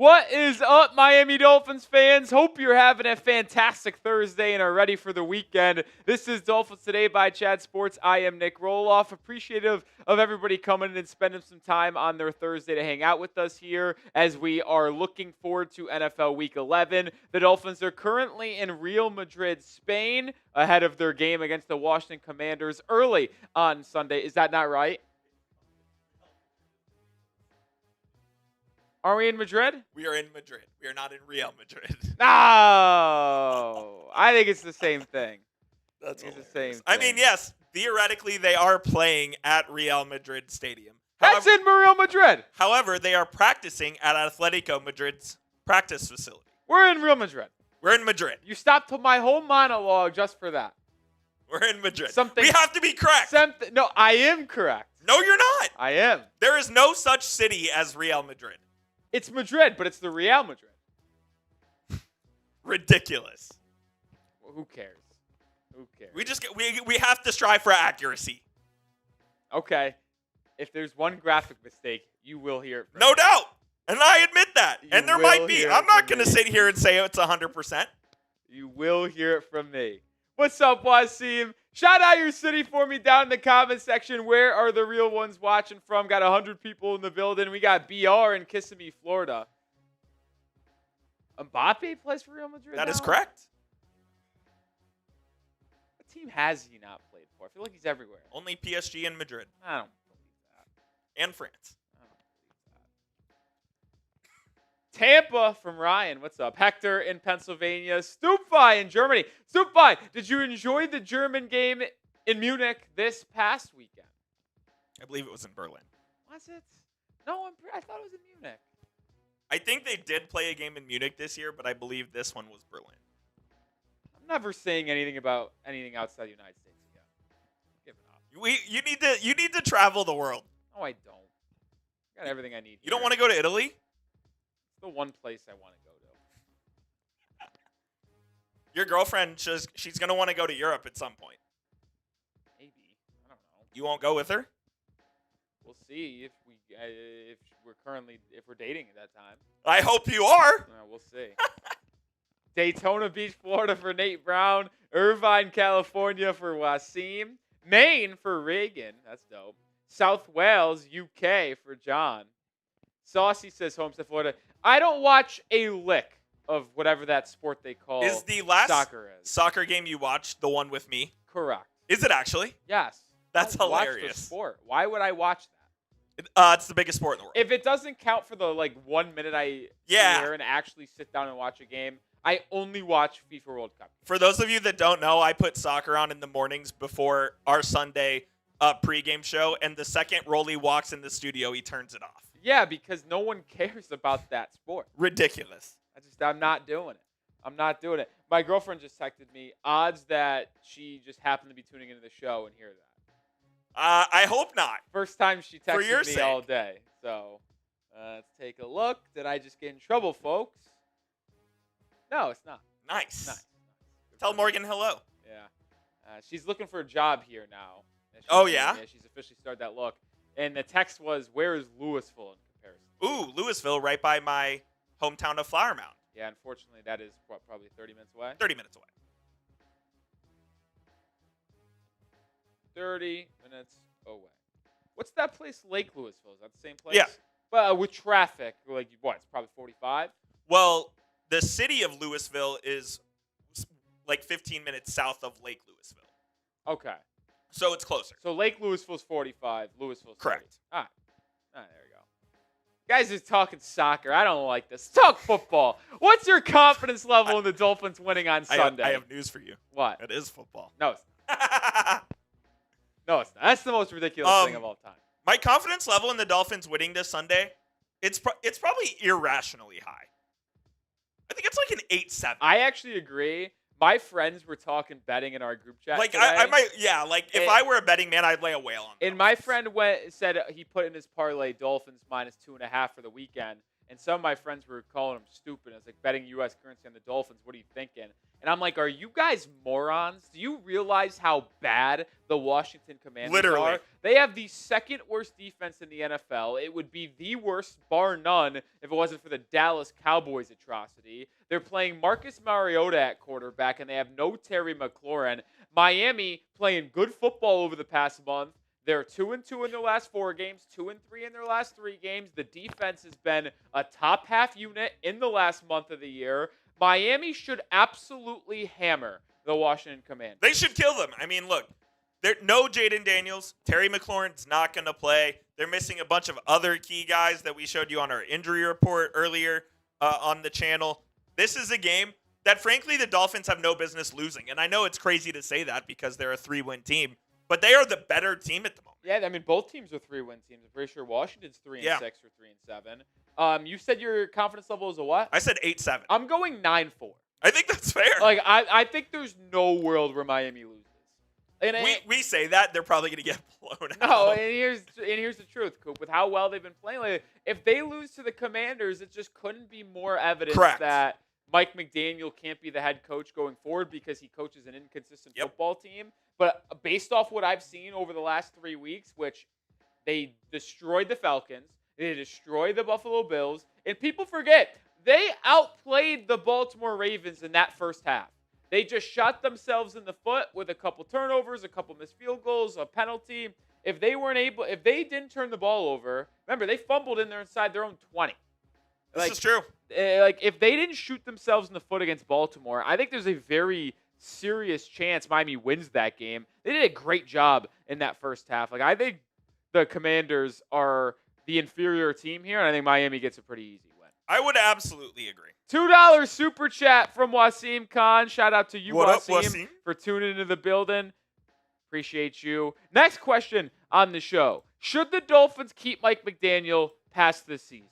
What is up, Miami Dolphins fans? Hope you're having a fantastic Thursday and are ready for the weekend. This is Dolphins Today by Chad Sports. I am Nic Rohloff. Appreciative of everybody coming in and spending some time on their Thursday to hang out with us here as we are looking forward to NFL Week 11. The Dolphins are currently in Real Madrid, Spain, ahead of their game against the Washington Commanders early on Sunday. Is that not right? Are we in Madrid? We are in Madrid. We are not in Real Madrid. No, I think it's the same thing. That's it's the same thing. I mean, yes, theoretically they are playing at Real Madrid Stadium. That's in Real Madrid. However, they are practicing at Atletico Madrid's practice facility. We're in Real Madrid. We're in Madrid. You stopped my whole monologue just for that. We're in Madrid. We have to be correct. No, I am correct. No, you're not. I am. There is no such city as Real Madrid. It's Madrid, but it's the Real Madrid. Ridiculous. Well, who cares? Who cares? We have to strive for accuracy. Okay. If there's one graphic mistake, you will hear it from No me. doubt. And I admit that. And there might be. I'm not going to me. sit here and say it's 100%. You will hear it from me. What's up, Wasim? Shout out your city for me down in the comment section. Where are the real ones watching from? Got 100 people in the building. We got BR in Kissimmee, Florida. Mbappe plays for Real Madrid That now? is correct. What team has he not played for? I feel like he's everywhere. Only PSG and Madrid. I don't believe that. And France. I don't believe that. Tampa from Ryan. What's up? Hector in Pennsylvania. Stupfi in Germany. Stupfi, did you enjoy the German game in Munich this past weekend? I believe it was in Berlin. Was it? No, I thought it was in Munich. I think they did play a game in Munich this year, but I believe this one was Berlin. I'm never saying anything about anything outside the United States again. Give it up. You need to travel the world. No, I don't. I got everything I need. You don't want to go to Italy? It's the one place I want to go to. Your girlfriend, she's going to want to go to Europe at some point. Maybe. I don't know. You won't go with her? We'll see if we're dating at that time. I hope you are. We'll see. Daytona Beach, Florida for Nate Brown. Irvine, California for Wasim. Maine for Reagan. That's dope. South Wales, UK for John. Saucy says Homestead, Florida. I don't watch a lick of whatever that sport they call Is the last soccer game you watched the one with me? Correct. Is it actually? Yes. That's Don't hilarious. Watch the sport. Why would I watch that? It's the biggest sport in the world. If it doesn't count for the 1 minute I hear and actually sit down and watch a game, I only watch FIFA World Cup. For those of you that don't know, I put soccer on in the mornings before our Sunday pregame show, and the second Rolly walks in the studio, he turns it off. Yeah, because no one cares about that sport. Ridiculous. I'm not doing it. I'm not doing it. My girlfriend just texted me odds that she just happened to be tuning into the show and hear that. I hope not. First time she texted me sake. all day. So let's take a look. Did I just get in trouble, folks? No, it's not. Nice. Tell Morgan hello. Yeah. She's looking for a job here now. Oh, yeah? Yeah, she's officially started that look. And the text was, where is Louisville in comparison? Ooh, Louisville, right by my hometown of Flower Mound. Yeah, unfortunately, that is probably 30 minutes away. 30 minutes away. 30 minutes away. What's that place, Lake Louisville? Is that the same place? Yeah. But with traffic, it's probably 45? Well, the city of Louisville is 15 minutes south of Lake Louisville. Okay. So it's closer. So Lake Louisville's 45, Louisville's 30. Correct. All right, there you go. Guys is talking soccer. I don't like this. Talk football. What's your confidence level in the Dolphins winning on Sunday? I have news for you. What? It is football. No, it's not. No, it's not. That's the most ridiculous thing of all time. My confidence level in the Dolphins winning this Sunday, it's probably irrationally high. I think it's like an 8-7. I actually agree. My friends were talking betting in our group chat today. I might, if I were a betting man, I'd lay a whale on them. And my friend said he put in his parlay Dolphins -2.5 for the weekend. and some of my friends were calling them stupid. I was like, betting U.S. currency on the Dolphins. What are you thinking? And I'm like, are you guys morons? Do you realize how bad the Washington Commanders are? They have the second worst defense in the NFL. It would be the worst, bar none, if it wasn't for the Dallas Cowboys atrocity. They're playing Marcus Mariota at quarterback, and they have no Terry McLaurin. Miami playing good football over the past month. They're 2-2 in their last 4 games, 2-3 in their last 3 games. The defense has been a top half unit in the last month of the year. Miami should absolutely hammer the Washington Commanders. They should kill them. I mean, look, no Jaden Daniels. Terry McLaurin's not going to play. They're missing a bunch of other key guys that we showed you on our injury report earlier on the channel. This is a game that, frankly, the Dolphins have no business losing. And I know it's crazy to say that because they're a 3-win team, but they are the better team at the moment. Yeah, I mean, both teams are 3-win teams. I'm pretty sure Washington's 3-6 or 3-7. You said your confidence level is a what? I said 8-7. I'm going 9-4. I think that's fair. Like, I think there's no world where Miami loses. And we say that, they're probably going to get blown out. No, and here's the truth, Coop. With how well they've been playing lately, if they lose to the Commanders, it just couldn't be more evidence that Mike McDaniel can't be the head coach going forward because he coaches an inconsistent football team. But based off what I've seen over the last 3 weeks, which they destroyed the Falcons, they destroyed the Buffalo Bills, and people forget, they outplayed the Baltimore Ravens in that first half. They just shot themselves in the foot with a couple turnovers, a couple missed field goals, a penalty. If they didn't turn the ball over, remember, they fumbled in there inside their own 20. This is true. If they didn't shoot themselves in the foot against Baltimore, I think there's a very serious chance Miami wins that game. They did a great job in that first half. I think the Commanders are the inferior team here, and I think Miami gets a pretty easy win. I would absolutely agree. $2 super chat from Wasim Khan. Shout out to you, Wasim, for tuning into the building. Appreciate you. Next question on the show. Should the Dolphins keep Mike McDaniel past this season?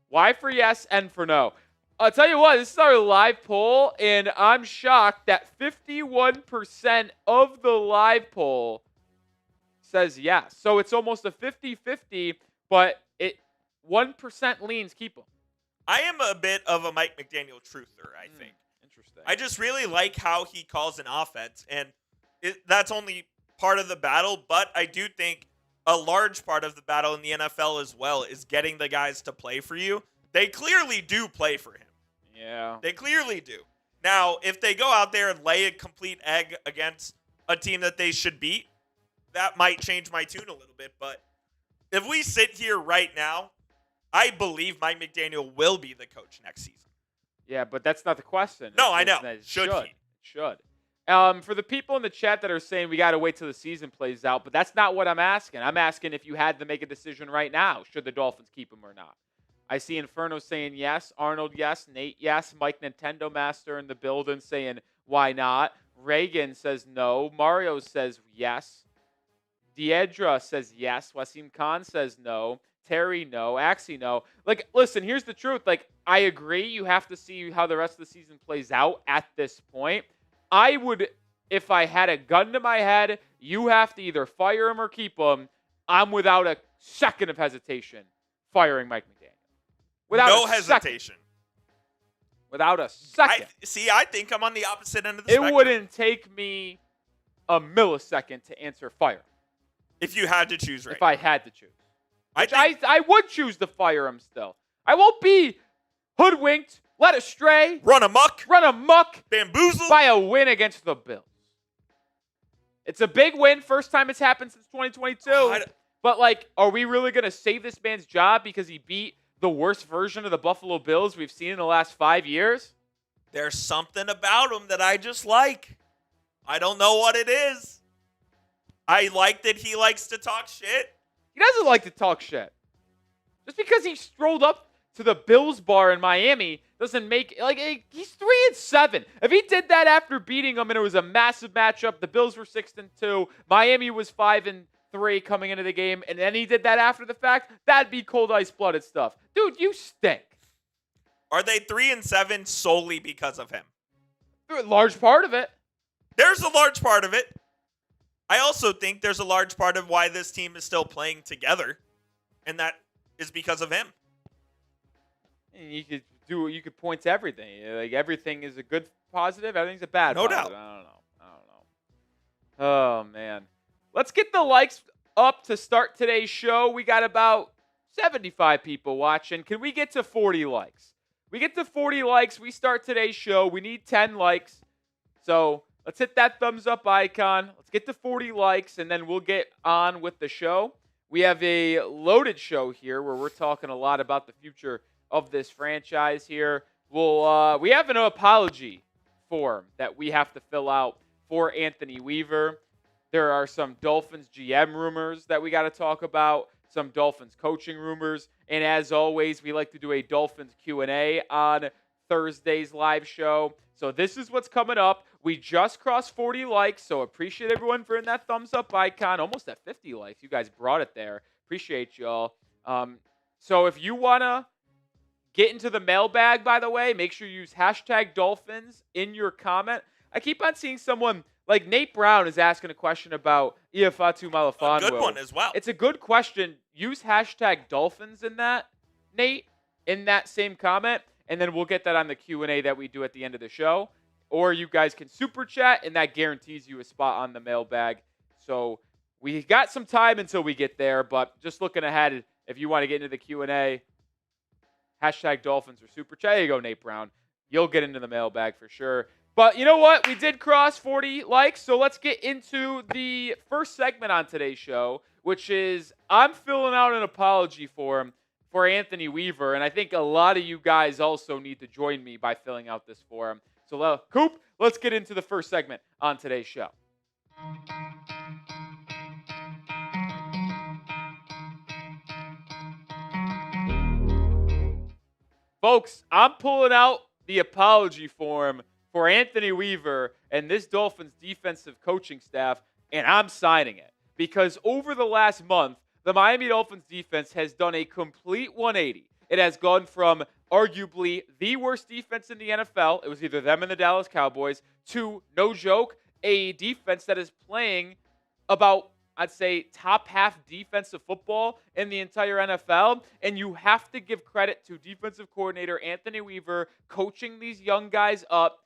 Y for yes, N for no. I'll tell you what, this is our live poll, and I'm shocked that 51% of the live poll says yes. So it's almost a 50-50, but 1% leans keep him. I am a bit of a Mike McDaniel truther, I think. Interesting. I just really like how he calls an offense, and that's only part of the battle, but I do think a large part of the battle in the NFL as well is getting the guys to play for you. They clearly do play for him. Yeah. They clearly do. Now, if they go out there and lay a complete egg against a team that they should beat, that might change my tune a little bit, but if we sit here right now, I believe Mike McDaniel will be the coach next season. Yeah, but that's not the question. No, I know. Should he? Should. For the people in the chat that are saying we got to wait till the season plays out, but that's not what I'm asking. I'm asking if you had to make a decision right now, should the Dolphins keep him or not. I see Inferno saying yes, Arnold yes, Nate yes, Mike Nintendo Master in the building saying why not. Reagan says no. Mario says yes. Deidra says yes. Wasim Khan says no. Terry, no. Axie, no. Listen, here's the truth. I agree. You have to see how the rest of the season plays out at this point. I would, if I had a gun to my head, you have to either fire him or keep him. I'm without a second of hesitation firing Mike McDaniel. No hesitation. Without a second. I think I'm on the opposite end of the spectrum. It wouldn't take me a millisecond to answer fire. If you had to choose right now. If I had to choose. I would choose to fire him still. I won't be hoodwinked, led astray, run amok, bamboozled by a win against the Bills. It's a big win. First time it's happened since 2022. But, are we really going to save this man's job because he beat the worst version of the Buffalo Bills we've seen in the last 5 years? There's something about him that I just like. I don't know what it is. I like that he likes to talk shit. He doesn't like to talk shit. Just because he strolled up to the Bills bar in Miami doesn't make he's 3-7. If he did that after beating them and it was a massive matchup, the Bills were 6-2, Miami was 5-3 coming into the game, and then he did that after the fact, that'd be cold ice-blooded stuff. Dude, you stink. Are they 3-7 solely because of him? A large part of it. There's a large part of it. I also think there's a large part of why this team is still playing together, and that is because of him. And you could point to everything. Like everything is a good positive, everything's a bad No positive. doubt. I don't know. Oh man. Let's get the likes up to start today's show. We got about 75 people watching. Can we get to 40 likes? We get to 40 likes, we start today's show. We need 10 likes. So let's hit that thumbs up icon. Let's get to 40 likes, and then we'll get on with the show. We have a loaded show here where we're talking a lot about the future of this franchise here. We have an apology form that we have to fill out for Anthony Weaver. There are some Dolphins GM rumors that we got to talk about, some Dolphins coaching rumors, and as always, we like to do a Dolphins Q&A on Thursday's live show. So this is what's coming up. We just crossed 40 likes, so appreciate everyone for hitting that thumbs up icon. Almost at 50 likes. You guys brought it there. Appreciate y'all. So if you want to get into the mailbag, by the way, make sure you use hashtag Dolphins in your comment. I keep on seeing someone like Nate Brown is asking a question about Iafatu Malifonwu. A good one as well. It's a good question. Use hashtag Dolphins in that, Nate, in that same comment, and then we'll get that on the Q&A that we do at the end of the show. Or you guys can super chat, and that guarantees you a spot on the mailbag. So we got some time until we get there, but just looking ahead, if you want to get into the Q&A, hashtag Dolphins or super chat. There you go, Nate Brown. You'll get into the mailbag for sure. But you know what? We did cross 40 likes, so let's get into the first segment on today's show, which is I'm filling out an apology form for Anthony Weaver, and I think a lot of you guys also need to join me by filling out this form. So, Coop, let's get into the first segment on today's show. Folks, I'm pulling out the apology form for Anthony Weaver and this Dolphins defensive coaching staff, and I'm signing it. Because over the last month, the Miami Dolphins defense has done a complete 180. It has gone from arguably the worst defense in the NFL, it was either them and the Dallas Cowboys, to, no joke, a defense that is playing about, I'd say, top half defensive football in the entire NFL. And you have to give credit to defensive coordinator Anthony Weaver coaching these young guys up,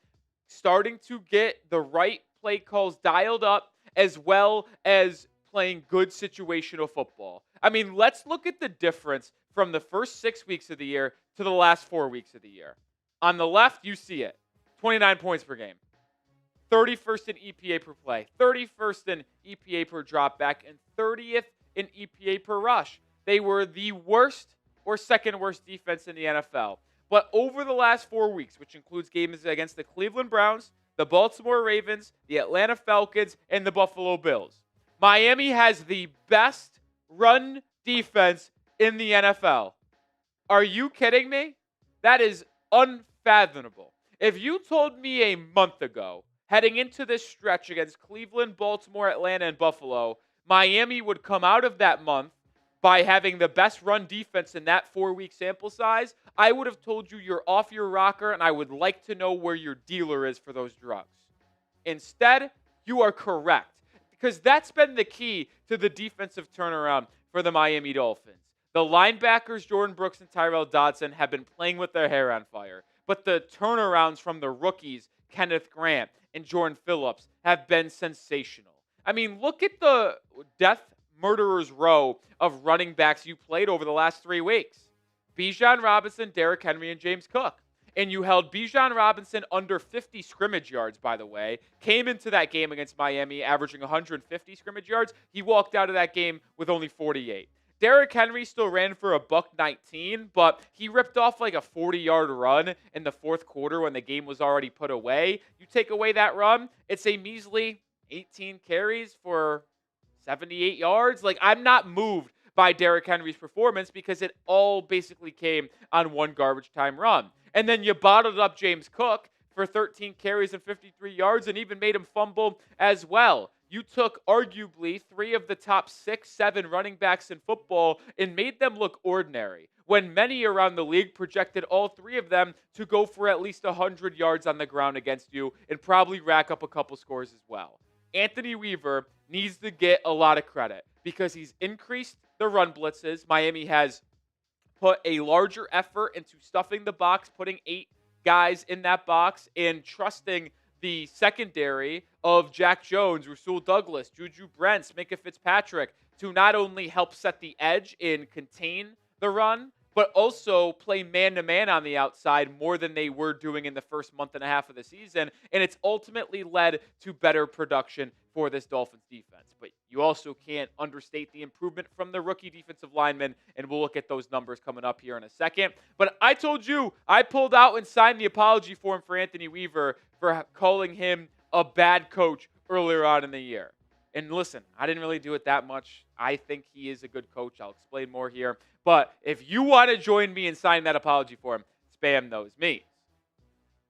starting to get the right play calls dialed up, as well as playing good situational football. I mean, let's look at the difference from the first 6 weeks of the year to the last 4 weeks of the year. On the left, you see it. 29 points per game. 31st in EPA per play. 31st in EPA per dropback. And 30th in EPA per rush. They were the worst or second worst defense in the NFL. But over the last 4 weeks, which includes games against the Cleveland Browns, the Baltimore Ravens, the Atlanta Falcons, and the Buffalo Bills, Miami has the best run defense in the NFL. Are you kidding me? That is unfathomable. If you told me a month ago, heading into this stretch against Cleveland, Baltimore, Atlanta, and Buffalo, Miami would come out of that month by having the best run defense in that 4-week sample size, I would have told you you're off your rocker and I would like to know where your dealer is for those drugs. Instead, you are correct, because that's been the key to the defensive turnaround for the Miami Dolphins. The linebackers, Jordan Brooks and Tyrell Dodson, have been playing with their hair on fire, but the turnarounds from the rookies, Kenneth Grant and Jordan Phillips, have been sensational. I mean, look at the death murderer's row of running backs you played over the last 3 weeks. Bijan Robinson, Derrick Henry, and James Cook. And you held Bijan Robinson under 50 scrimmage yards, by the way. Came into that game against Miami averaging 150 scrimmage yards. He walked out of that game with only 48. Derrick Henry still ran for a $119, but he ripped off like a 40-yard run in the fourth quarter when the game was already put away. You take away that run, it's a measly 18 carries for 78 yards. Like, I'm not moved by Derrick Henry's performance because it all basically came on one garbage time run. And then you bottled up James Cook for 13 carries and 53 yards and even made him fumble as well. You took arguably 3 of the top 6, 7 running backs in football and made them look ordinary, when many around the league projected all 3 of them to go for at least 100 yards on the ground against you and probably rack up a couple scores as well. Anthony Weaver needs to get a lot of credit because he's increased the run blitzes. Miami has put a larger effort into stuffing the box, putting 8 guys in that box, and trusting the secondary of Jack Jones, Rasul Douglas, Juju Brents, Minka Fitzpatrick to not only help set the edge and contain the run, but also play man-to-man on the outside more than they were doing in the first month and a half of the season. And it's ultimately led to better production for this Dolphins defense. But you also can't understate the improvement from the rookie defensive linemen, and we'll look at those numbers coming up here in a second. But I told you, I pulled out and signed the apology form for Anthony Weaver for calling him a bad coach earlier on in the year. And listen, I didn't really do it that much. I think he is a good coach. I'll explain more here. But if you want to join me in signing that apology form, spam those memes.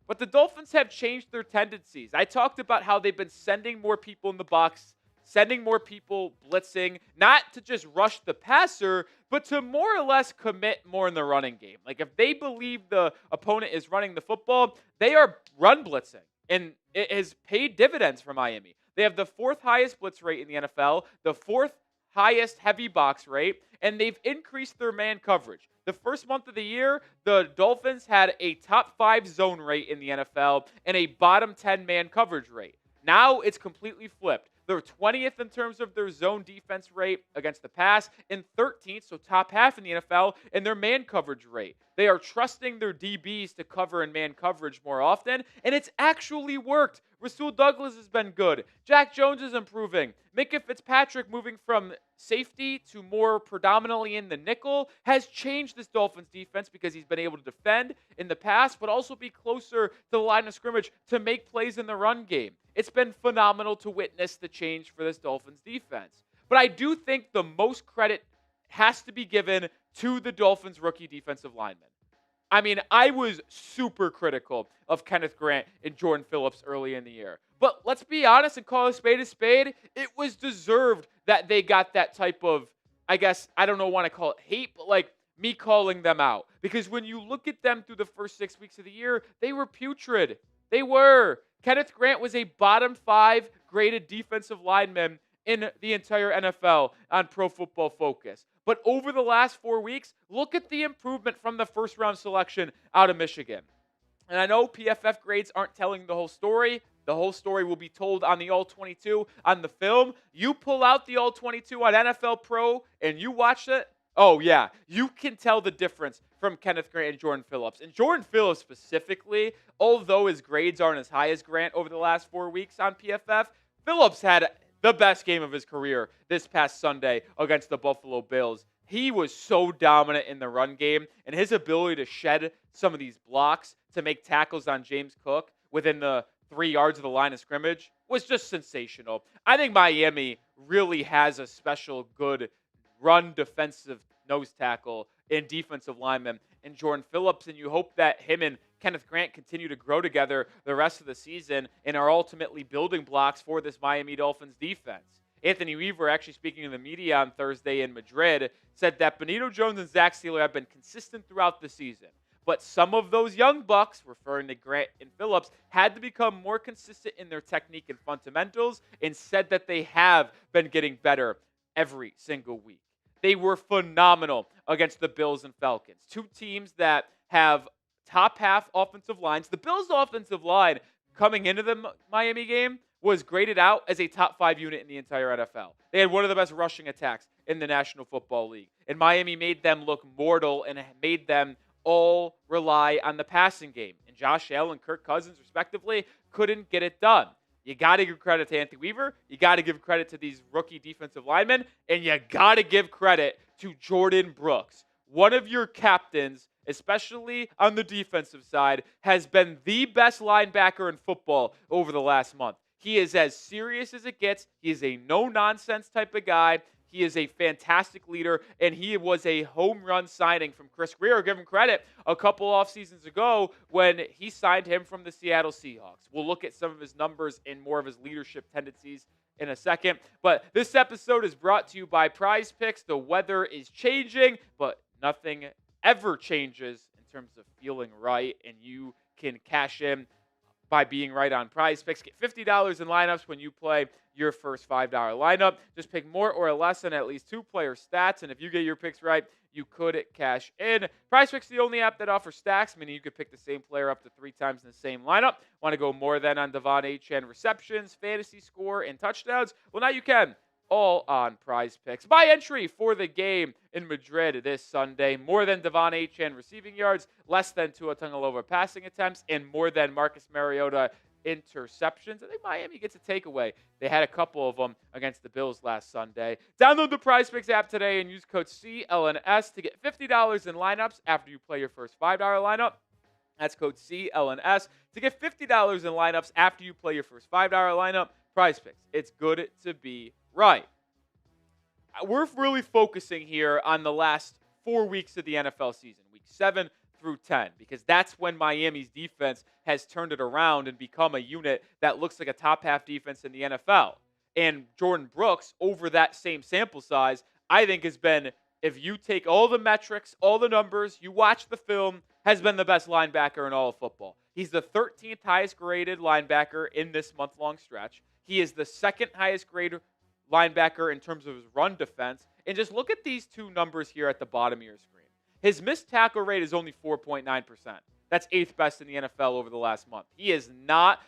But the Dolphins have changed their tendencies. I talked about how they've been sending more people in the box, sending more people blitzing, not to just rush the passer, but to more or less commit more in the running game. Like if they believe the opponent is running the football, they are run blitzing. And it has paid dividends for Miami. They have the 4th highest blitz rate in the NFL, the 4th highest heavy box rate, and they've increased their man coverage. The first month of the year, the Dolphins had a top 5 zone rate in the NFL and a bottom 10 man coverage rate. Now it's completely flipped. They're 20th in terms of their zone defense rate against the pass and 13th, so top half in the NFL, in their man coverage rate. They are trusting their DBs to cover in man coverage more often, and it's actually worked. Rasul Douglas has been good. Jack Jones is improving. Minka Fitzpatrick moving from safety to more predominantly in the nickel has changed this Dolphins defense because he's been able to defend in the past, but also be closer to the line of scrimmage to make plays in the run game. It's been phenomenal to witness the change for this Dolphins defense. But I do think the most credit has to be given to the Dolphins rookie defensive linemen. I mean, I was super critical of Kenneth Grant and Jordan Phillips early in the year. But let's be honest and call a spade a spade. It was deserved that they got that type of, I guess, I don't know want to call it hate, but like me calling them out. Because when you look at them through the first 6 weeks of the year, they were putrid. They were. Kenneth Grant was a bottom 5 graded defensive lineman in the entire NFL on Pro Football Focus. But over the last 4 weeks, look at the improvement from the first round selection out of Michigan. And I know PFF grades aren't telling the whole story. The whole story will be told on the All-22 on the film. You pull out the All-22 on NFL Pro and you watch it, oh yeah, you can tell the difference from Kenneth Grant and Jordan Phillips. And Jordan Phillips specifically, although his grades aren't as high as Grant over the last 4 weeks on PFF, Phillips had the best game of his career this past Sunday against the Buffalo Bills. He was so dominant in the run game, and his ability to shed some of these blocks to make tackles on James Cook within the 3 yards of the line of scrimmage was just sensational. I think Miami really has a special good run defensive nose tackle and defensive lineman in Jordan Phillips, and you hope that him and Kenneth Grant continue to grow together the rest of the season and are ultimately building blocks for this Miami Dolphins defense. Anthony Weaver, actually speaking to the media on Thursday in Madrid, said that Benito Jones and Zach Sealer have been consistent throughout the season. But some of those young bucks, referring to Grant and Phillips, had to become more consistent in their technique and fundamentals, and said that they have been getting better every single week. They were phenomenal against the Bills and Falcons, 2 teams that have top half offensive lines. The Bills' offensive line coming into the Miami game was graded out as a top 5 unit in the entire NFL. They had one of the best rushing attacks in the National Football League. And Miami made them look mortal and made them all rely on the passing game. And Josh Allen and Kirk Cousins, respectively, couldn't get it done. You got to give credit to Anthony Weaver. You got to give credit to these rookie defensive linemen. And you got to give credit to Jordan Brooks. One of your captains, especially on the defensive side, has been the best linebacker in football over the last month. He is as serious as it gets. He is a no-nonsense type of guy. He is a fantastic leader, and he was a home run signing from Chris Grier. Give him credit a couple off seasons ago when he signed him from the Seattle Seahawks. We'll look at some of his numbers and more of his leadership tendencies in a second. But this episode is brought to you by Prize Picks. The weather is changing, but nothing ever changes in terms of feeling right, and you can cash in by being right on Prize Picks. Get $50 in lineups when you play your first $5 lineup. Just pick more or less than at least 2 player stats, and if you get your picks right, you could cash in. Prize Picks is the only app that offers stacks, meaning you could pick the same player up to 3 times in the same lineup. Want to go more than on Devon Achane receptions, fantasy score, and touchdowns? Well, now you can. All on Prize Picks. Buy entry for the game in Madrid this Sunday. More than Devon Achane receiving yards, less than Tua Tagovailoa passing attempts, and more than Marcus Mariota interceptions. I think Miami gets a takeaway. They had a couple of them against the Bills last Sunday. Download the Prize Picks app today and use code CLNS to get $50 in lineups after you play your first $5 lineup. That's code CLNS to get $50 in lineups after you play your first $5 lineup. Prize Picks. It's good to be right. We're really focusing here on the last 4 weeks of the NFL season, week 7 through 10, because that's when Miami's defense has turned it around and become a unit that looks like a top half defense in the NFL. And Jordan Brooks, over that same sample size, I think has been, if you take all the metrics, all the numbers, you watch the film, has been the best linebacker in all of football. He's the 13th highest graded linebacker in this month-long stretch. He is the 2nd highest graded linebacker in terms of his run defense. And just look at these 2 numbers here at the bottom of your screen. His missed tackle rate is only 4.9%. That's 8th best in the NFL over the last month. He has not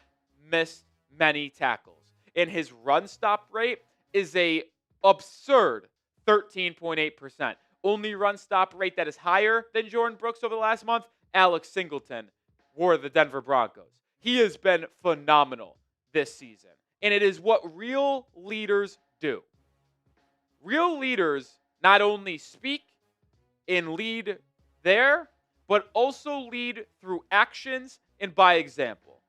missed many tackles. And his run stop rate is a absurd 13.8%. Only run stop rate that is higher than Jordan Brooks over the last month, Alex Singleton wore the Denver Broncos. He has been phenomenal this season. And it is what real leaders do. Real leaders not only speak and lead there, but also lead through actions and by example.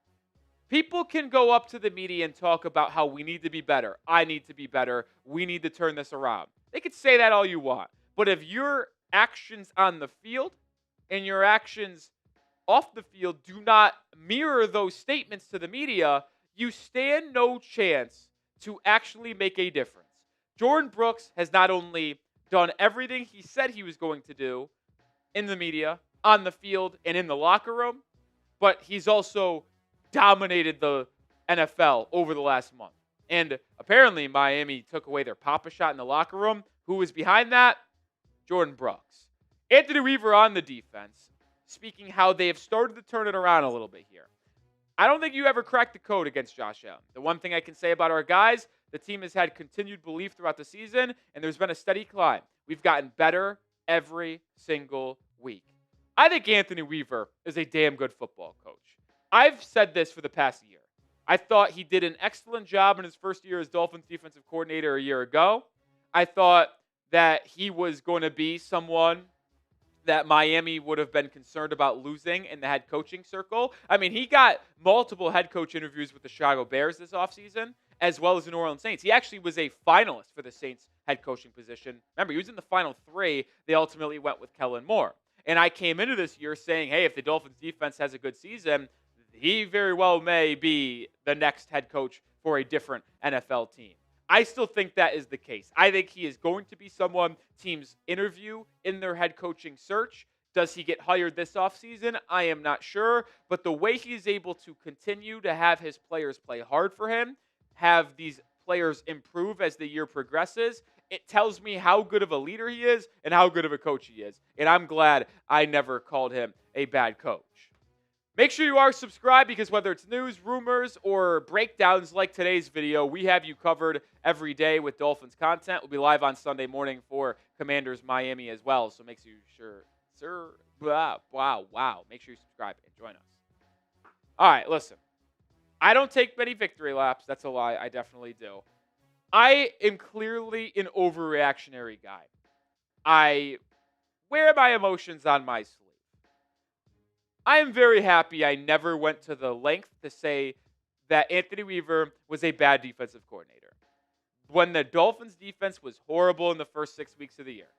People can go up to the media and talk about how we need to be better. I need to be better. We need to turn this around. They could say that all you want. But if your actions on the field and your actions off the field do not mirror those statements to the media, you stand no chance to actually make a difference. Jordan Brooks has not only done everything he said he was going to do in the media, on the field, and in the locker room, but he's also dominated the NFL over the last month. And apparently Miami took away their Papa shot in the locker room. Who was behind that? Jordan Brooks. Anthony Weaver on the defense, speaking how they have started to turn it around a little bit here. I don't think you ever cracked the code against Josh Allen. The one thing I can say about our guys, the team has had continued belief throughout the season, and there's been a steady climb. We've gotten better every single week. I think Anthony Weaver is a damn good football coach. I've said this for the past year. I thought he did an excellent job in his first year as Dolphins defensive coordinator a year ago. I thought that he was going to be someone that Miami would have been concerned about losing in the head coaching circle. I mean, he got multiple head coach interviews with the Chicago Bears this offseason, as well as the New Orleans Saints. He actually was a finalist for the Saints head coaching position. Remember, he was in the final 3. They ultimately went with Kellen Moore. And I came into this year saying, hey, if the Dolphins defense has a good season, he very well may be the next head coach for a different NFL team. I still think that is the case. I think he is going to be someone teams interview in their head coaching search. Does he get hired this offseason? I am not sure. But the way he is able to continue to have his players play hard for him, have these players improve as the year progresses, it tells me how good of a leader he is and how good of a coach he is. And I'm glad I never called him a bad coach. Make sure you are subscribed because whether it's news, rumors, or breakdowns like today's video, we have you covered every day with Dolphins content. We'll be live on Sunday morning for Commanders Miami as well. So make sure Make sure you subscribe and join us. All right, listen. I don't take many victory laps. That's a lie. I definitely do. I am clearly an overreactionary guy. I wear my emotions on my sleeve. I am very happy I never went to the length to say that Anthony Weaver was a bad defensive coordinator. When the Dolphins defense was horrible in the first 6 weeks of the year,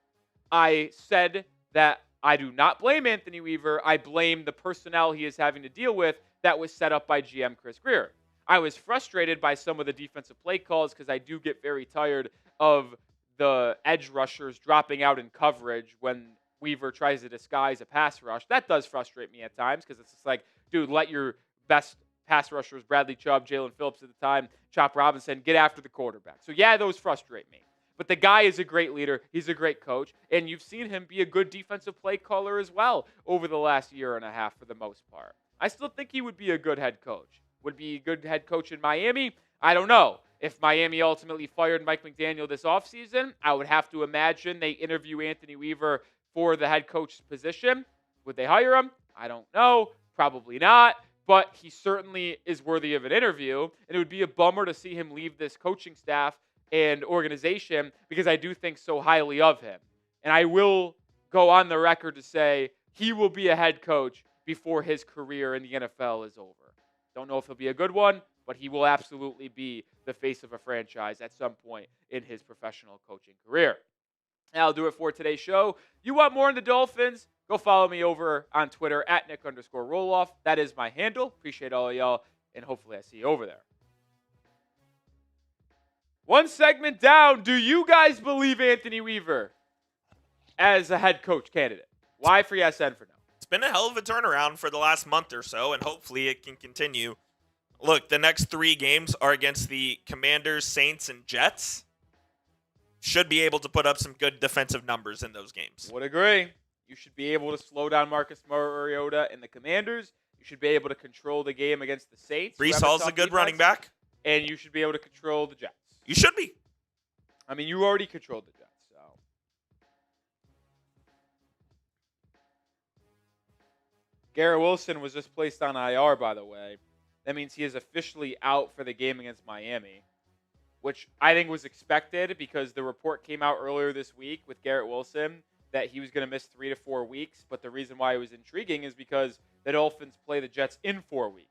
I said that I do not blame Anthony Weaver. I blame the personnel he is having to deal with that was set up by GM Chris Grier. I was frustrated by some of the defensive play calls because I do get very tired of the edge rushers dropping out in coverage when Weaver tries to disguise a pass rush. That does frustrate me at times because it's just like, dude, let your best pass rushers, Bradley Chubb, Jalen Phillips at the time, Chop Robinson, get after the quarterback. So, yeah, those frustrate me. But the guy is a great leader. He's a great coach. And you've seen him be a good defensive play caller as well over the last year and a half for the most part. I still think he would be a good head coach. Would be a good head coach in Miami? I don't know. If Miami ultimately fired Mike McDaniel this offseason, I would have to imagine they interview Anthony Weaver for the head coach position. Would they hire him? I don't know. Probably not. But he certainly is worthy of an interview. And it would be a bummer to see him leave this coaching staff and organization because I do think so highly of him. And I will go on the record to say he will be a head coach before his career in the NFL is over. Don't know if he'll be a good one, but he will absolutely be the face of a franchise at some point in his professional coaching career. That'll do it for today's show. You want more on the Dolphins? Go follow me over on Twitter at Nic_Rohloff. That is my handle. Appreciate all of y'all, and hopefully I see you over there. One segment down. Do you guys believe Anthony Weaver as a head coach candidate? Y for yes, N for no. It's been a hell of a turnaround for the last month or so, and hopefully it can continue. Look, the next 3 games are against the Commanders, Saints, and Jets. Should be able to put up some good defensive numbers in those games. Would agree. You should be able to slow down Marcus Mariota and the Commanders. You should be able to control the game against the Saints. Breece Hall's a good running back. And you should be able to control the Jets. You should be. I mean, you already controlled the Jets, so. Garrett Wilson was just placed on IR, by the way. That means he is officially out for the game against Miami, which I think was expected because the report came out earlier this week with Garrett Wilson that he was going to miss 3 to 4 weeks. But the reason why it was intriguing is because the Dolphins play the Jets in 4 weeks.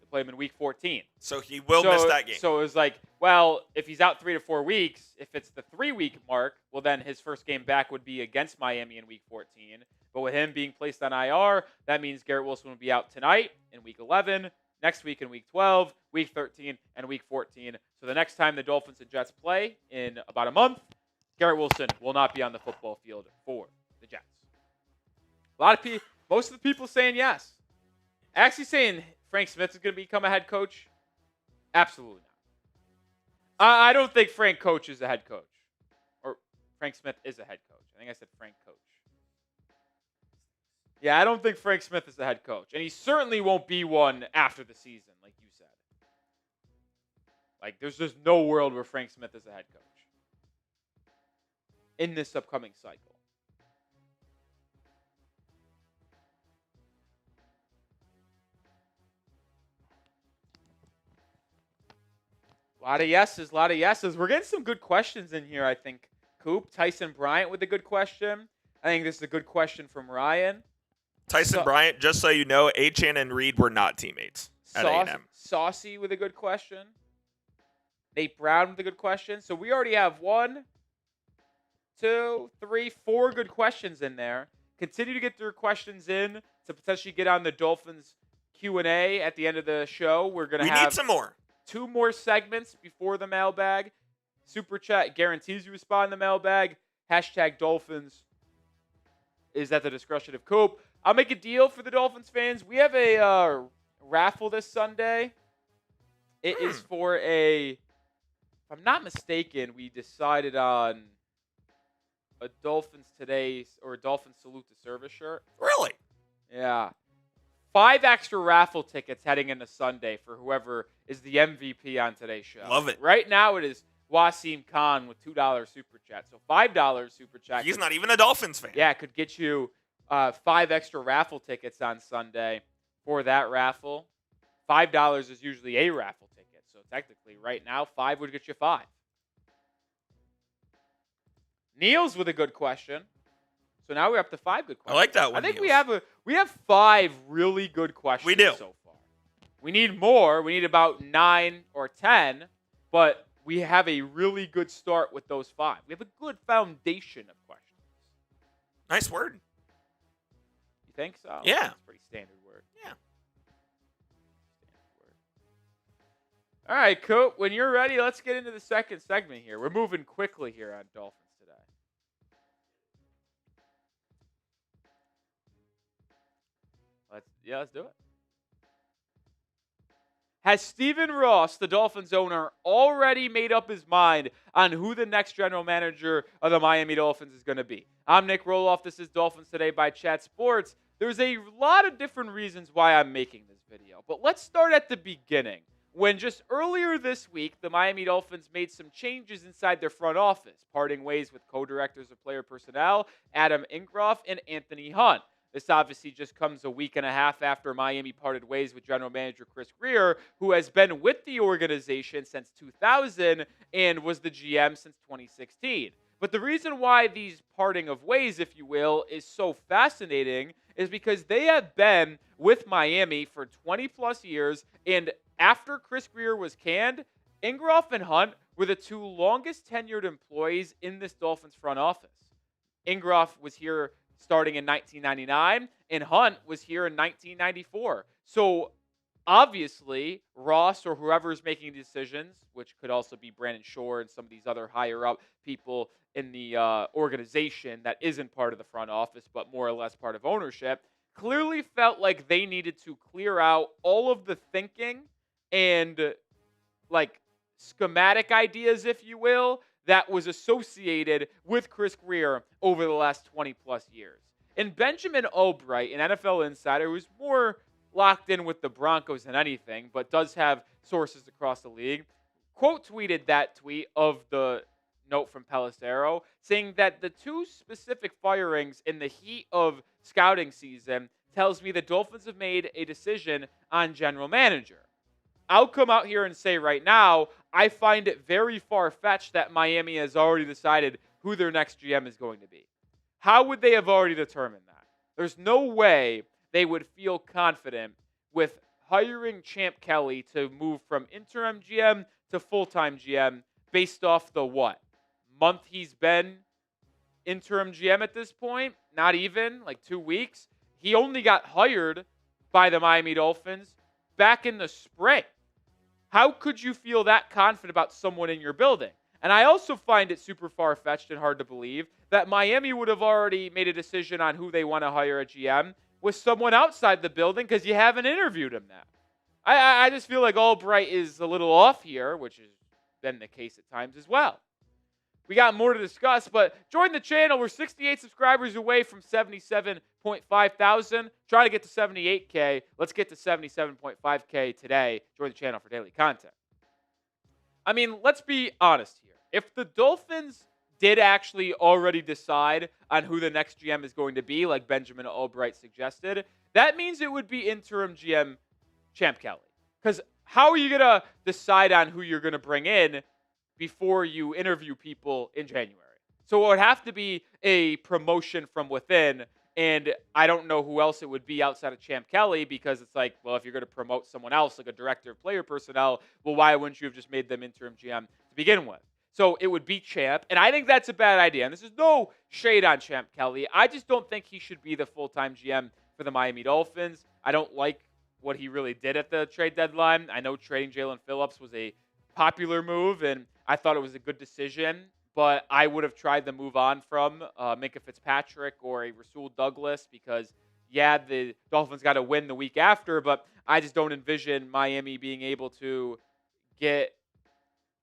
They play them in week 14. So he will miss that game. So it was like, well, if he's out 3 to 4 weeks, if it's the 3-week mark, well, then his first game back would be against Miami in week 14. But with him being placed on IR, that means Garrett Wilson will be out tonight in week 11, next week in week 12, week 13, and week 14. So the next time the Dolphins and Jets play in about a month, Garrett Wilson will not be on the football field for the Jets. A lot of people, most of the people saying yes. Actually saying Frank Smith is going to become a head coach? Absolutely not. I don't think Frank Coach is a head coach. Or Frank Smith is a head coach. I think I said Frank Coach. Yeah, I don't think Frank Smith is the head coach. And he certainly won't be one after the season, like you said. Like, there's just no world where Frank Smith is a head coach in this upcoming cycle. A lot of yeses, a lot of yeses. We're getting some good questions in here, I think. Coop, Tyson Bryant with a good question. I think this is a good question from Ryan. Tyson Bryant, just so you know, Achane and Reed were not teammates at A&M. Saucy with a good question. Nate Brown with a good question. So we already have 1, 2, 3, 4 good questions in there. Continue to get your questions in to potentially get on the Dolphins Q&A at the end of the show. We need some more. 2 more segments before the mailbag. Super Chat guarantees you respond in the mailbag. Hashtag Dolphins is at the discretion of Coop. I'll make a deal for the Dolphins fans. We have a raffle this Sunday. It is for if I'm not mistaken, we decided on a Dolphins Today or a Dolphins Salute to Service shirt. Really? Yeah. 5 extra raffle tickets heading into Sunday for whoever is the MVP on today's show. Love it. Right now it is Wasim Khan with $2 Super Chat. So $5 Super Chat. He's not even a Dolphins fan. Yeah, it could get you 5 extra raffle tickets on Sunday for that raffle. $5 is usually a raffle ticket. So technically right now 5 would get you 5. Neil's with a good question. So now we're up to 5 good questions. I like that one. I think Niels. we have 5 really good questions We do. so far. We need more. We need about 9 or 10, but we have a really good start with those 5. We have a good foundation of questions. Nice word. You think so? Yeah. That's a pretty standard word. Yeah. Standard word. All right, Coop. When you're ready, let's get into the second segment here. We're moving quickly here on Dolphins Today. Let's do it. Has Stephen Ross, the Dolphins owner, already made up his mind on who the next general manager of the Miami Dolphins is going to be? I'm Nic Rohloff. This is Dolphins Today by Chat Sports. There's a lot of different reasons why I'm making this video, but let's start at the beginning. When just earlier this week, the Miami Dolphins made some changes inside their front office, parting ways with co-directors of player personnel, Adam Ingroff and Anthony Hunt. This obviously just comes a week and a half after Miami parted ways with general manager Chris Grier, who has been with the organization since 2000 and was the GM since 2016. But the reason why these parting of ways, if you will, is so fascinating is because they have been with Miami for 20 plus years, and after Chris Grier was canned, Ingroff and Hunt were the two longest tenured employees in this Dolphins front office. Ingroff was here starting in 1999, and Hunt was here in 1994. So obviously, Ross or whoever's making decisions, which could also be Brandon Shore and some of these other higher up people in the organization that isn't part of the front office, but more or less part of ownership, clearly felt like they needed to clear out all of the thinking and schematic ideas, if you will, that was associated with Chris Grier over the last 20 plus years. And Benjamin Albright, an NFL insider who's more locked in with the Broncos than anything, but does have sources across the league, quote tweeted that tweet of the note from Pelissero, saying that the two specific firings in the heat of scouting season tells me the Dolphins have made a decision on general manager. I'll come out here and say right now, I find it very far-fetched that Miami has already decided who their next GM is going to be. How would they have already determined that? There's no way they would feel confident with hiring Champ Kelly to move from interim GM to full-time GM based off the what? Month he's been interim GM at this point? Not even, 2 weeks. He only got hired by the Miami Dolphins back in the spring. How could you feel that confident about someone in your building? And I also find it super far-fetched and hard to believe that Miami would have already made a decision on who they want to hire a GM with someone outside the building because you haven't interviewed him now. I just feel like Albright is a little off here, which has been the case at times as well. We got more to discuss, but join the channel. We're 68 subscribers away from 77.5 thousand. Trying to get to 78K. Let's get to 77.5K today. Join the channel for daily content. I mean, let's be honest here. If the Dolphins did actually already decide on who the next GM is going to be, like Benjamin Albright suggested, that means it would be interim GM Champ Kelly. Because how are you going to decide on who you're going to bring in before you interview people in January? So it would have to be a promotion from within, and I don't know who else it would be outside of Champ Kelly, because it's like, well, if you're going to promote someone else, like a director of player personnel, well, why wouldn't you have just made them interim GM to begin with? So it would be Champ, and I think that's a bad idea. And this is no shade on Champ Kelly. I just don't think he should be the full-time GM for the Miami Dolphins. I don't like what he really did at the trade deadline. I know trading Jalen Phillips was a popular move, and I thought it was a good decision, but I would have tried to move on from Minkah Fitzpatrick or a Rasul Douglas because, yeah, the Dolphins got to win the week after, but I just don't envision Miami being able to get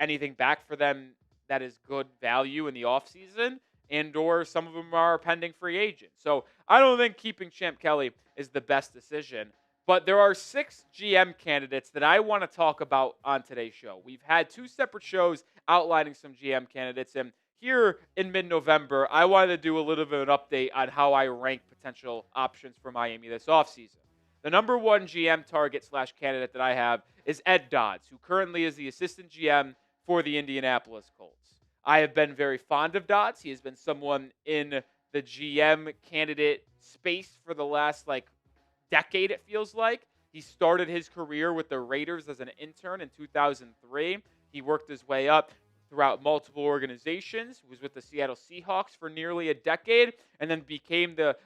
anything back for them that is good value in the offseason, and or some of them are pending free agents. So I don't think keeping Champ Kelly is the best decision. But there are 6 GM candidates that I want to talk about on today's show. We've had 2 separate shows outlining some GM candidates. And here in mid-November, I wanted to do a little bit of an update on how I rank potential options for Miami this offseason. The number 1 GM target / candidate that I have is Ed Dodds, who currently is the assistant GM for the Indianapolis Colts. I have been very fond of Dodds. He has been someone in the GM candidate space for the last, decade, it feels like. He started his career with the Raiders as an intern in 2003. He worked his way up throughout multiple organizations, was with the Seattle Seahawks for nearly a decade, and then became the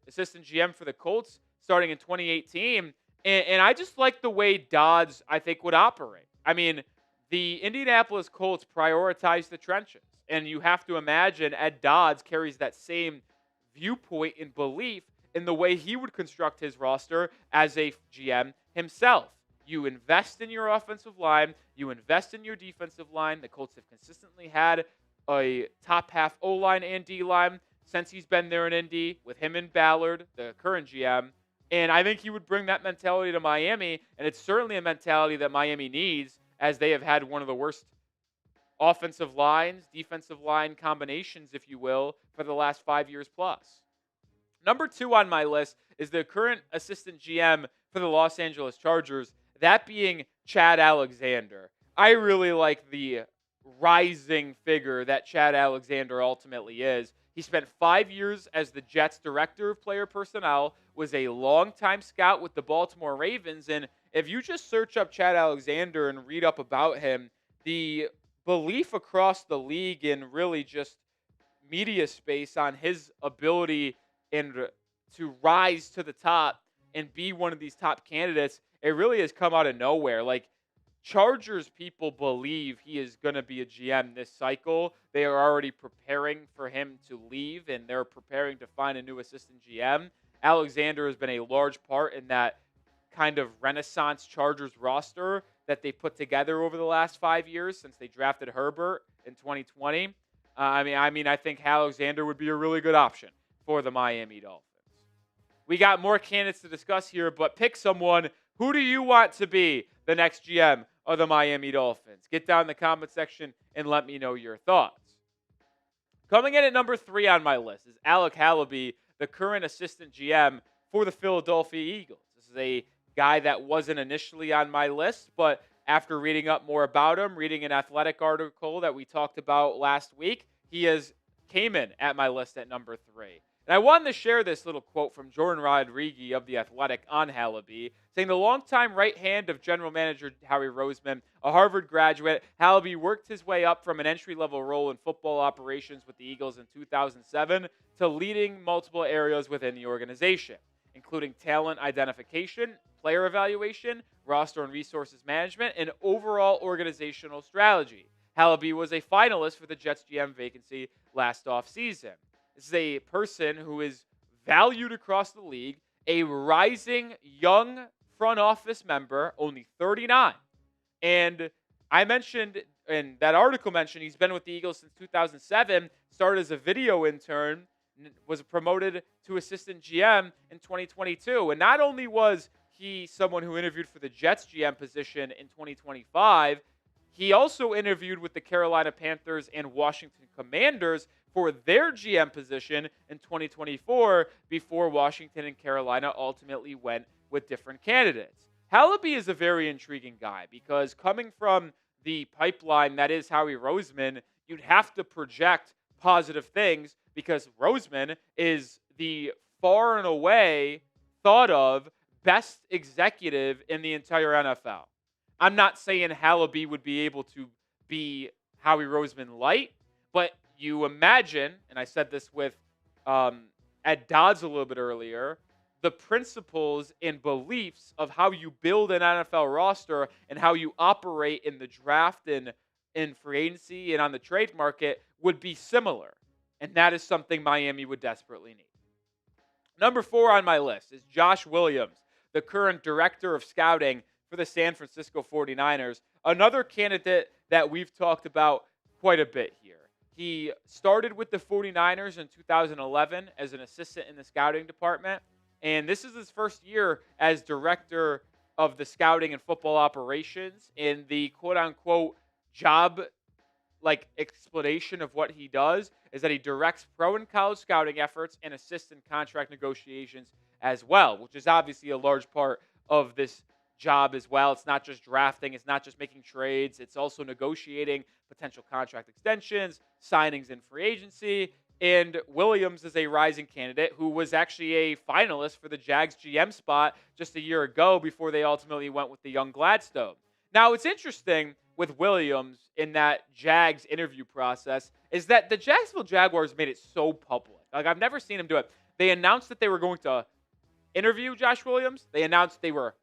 assistant GM for the Colts starting in 2018. And I just like the way Dodds, I think, would operate. I mean, the Indianapolis Colts prioritize the trenches, and you have to imagine Ed Dodds carries that same viewpoint and belief in the way he would construct his roster as a GM himself. You invest in your offensive line. You invest in your defensive line. The Colts have consistently had a top half O-line and D-line since he's been there in Indy with him and Ballard, the current GM. And I think he would bring that mentality to Miami, and it's certainly a mentality that Miami needs, as they have had one of the worst offensive lines, defensive line combinations, if you will, for the last 5 years plus. Number 2 on my list is the current assistant GM for the Los Angeles Chargers, that being Chad Alexander. I really like the rising figure that Chad Alexander ultimately is. He spent 5 years as the Jets' director of player personnel, was a longtime scout with the Baltimore Ravens, and if you just search up Chad Alexander and read up about him, the belief across the league and really just media space on his ability and to rise to the top and be one of these top candidates, it really has come out of nowhere. Like, Chargers people believe he is going to be a GM this cycle. They are already preparing for him to leave, and they're preparing to find a new assistant GM. Alexander has been a large part in that kind of Renaissance Chargers roster that they put together over the last 5 years since they drafted Herbert in 2020. I think Alexander would be a really good option for the Miami Dolphins. We got more candidates to discuss here, but pick someone. Who do you want to be the next GM of the Miami Dolphins? Get down in the comment section and let me know your thoughts. Coming in at number 3 on my list is Alec Halaby, the current assistant GM for the Philadelphia Eagles. This is a guy that wasn't initially on my list, but after reading up more about him, reading an Athletic article that we talked about last week, he came in at my list at number 3. And I wanted to share this little quote from Jordan Rodriguez of The Athletic on Halaby, saying the longtime right hand of general manager Howie Roseman, a Harvard graduate, Halaby worked his way up from an entry-level role in football operations with the Eagles in 2007 to leading multiple areas within the organization, including talent identification, player evaluation, roster and resources management, and overall organizational strategy. Halaby was a finalist for the Jets GM vacancy last offseason. This is a person who is valued across the league, a rising young front office member, only 39. And I mentioned, and that article mentioned, he's been with the Eagles since 2007, started as a video intern, was promoted to assistant GM in 2022. And not only was he someone who interviewed for the Jets GM position in 2025, he also interviewed with the Carolina Panthers and Washington Commanders for their GM position in 2024 before Washington and Carolina ultimately went with different candidates. Halaby is a very intriguing guy because coming from the pipeline that is Howie Roseman, you'd have to project positive things because Roseman is the far and away thought of best executive in the entire NFL. I'm not saying Halaby would be able to be Howie Roseman light, but you imagine, and I said this with Ed Dodds a little bit earlier, the principles and beliefs of how you build an NFL roster and how you operate in the draft and in free agency and on the trade market would be similar. And that is something Miami would desperately need. Number 4 on my list is Josh Williams, the current director of scouting for the San Francisco 49ers, another candidate that we've talked about quite a bit here. He started with the 49ers in 2011 as an assistant in the scouting department, and this is his first year as director of the scouting and football operations. In the quote-unquote job explanation of what he does is that he directs pro and college scouting efforts and assists in contract negotiations as well, which is obviously a large part of this job as well. It's not just drafting, it's not just making trades, it's also negotiating potential contract extensions, signings in free agency. And Williams is a rising candidate who was actually a finalist for the Jags GM spot just a year ago before they ultimately went with the young Gladstone. Now, it's interesting with Williams in that Jags interview process is that the Jacksonville Jaguars made it so public. I've never seen them do it. They announced that they were going to interview Josh Williams. They announced they were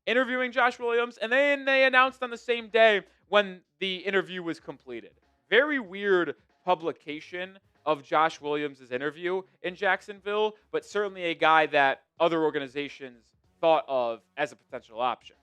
interviewing Josh Williams. And then they announced on the same day when the interview was completed. Very weird publication of Josh Williams' interview in Jacksonville, but certainly a guy that other organizations thought of as a potential option.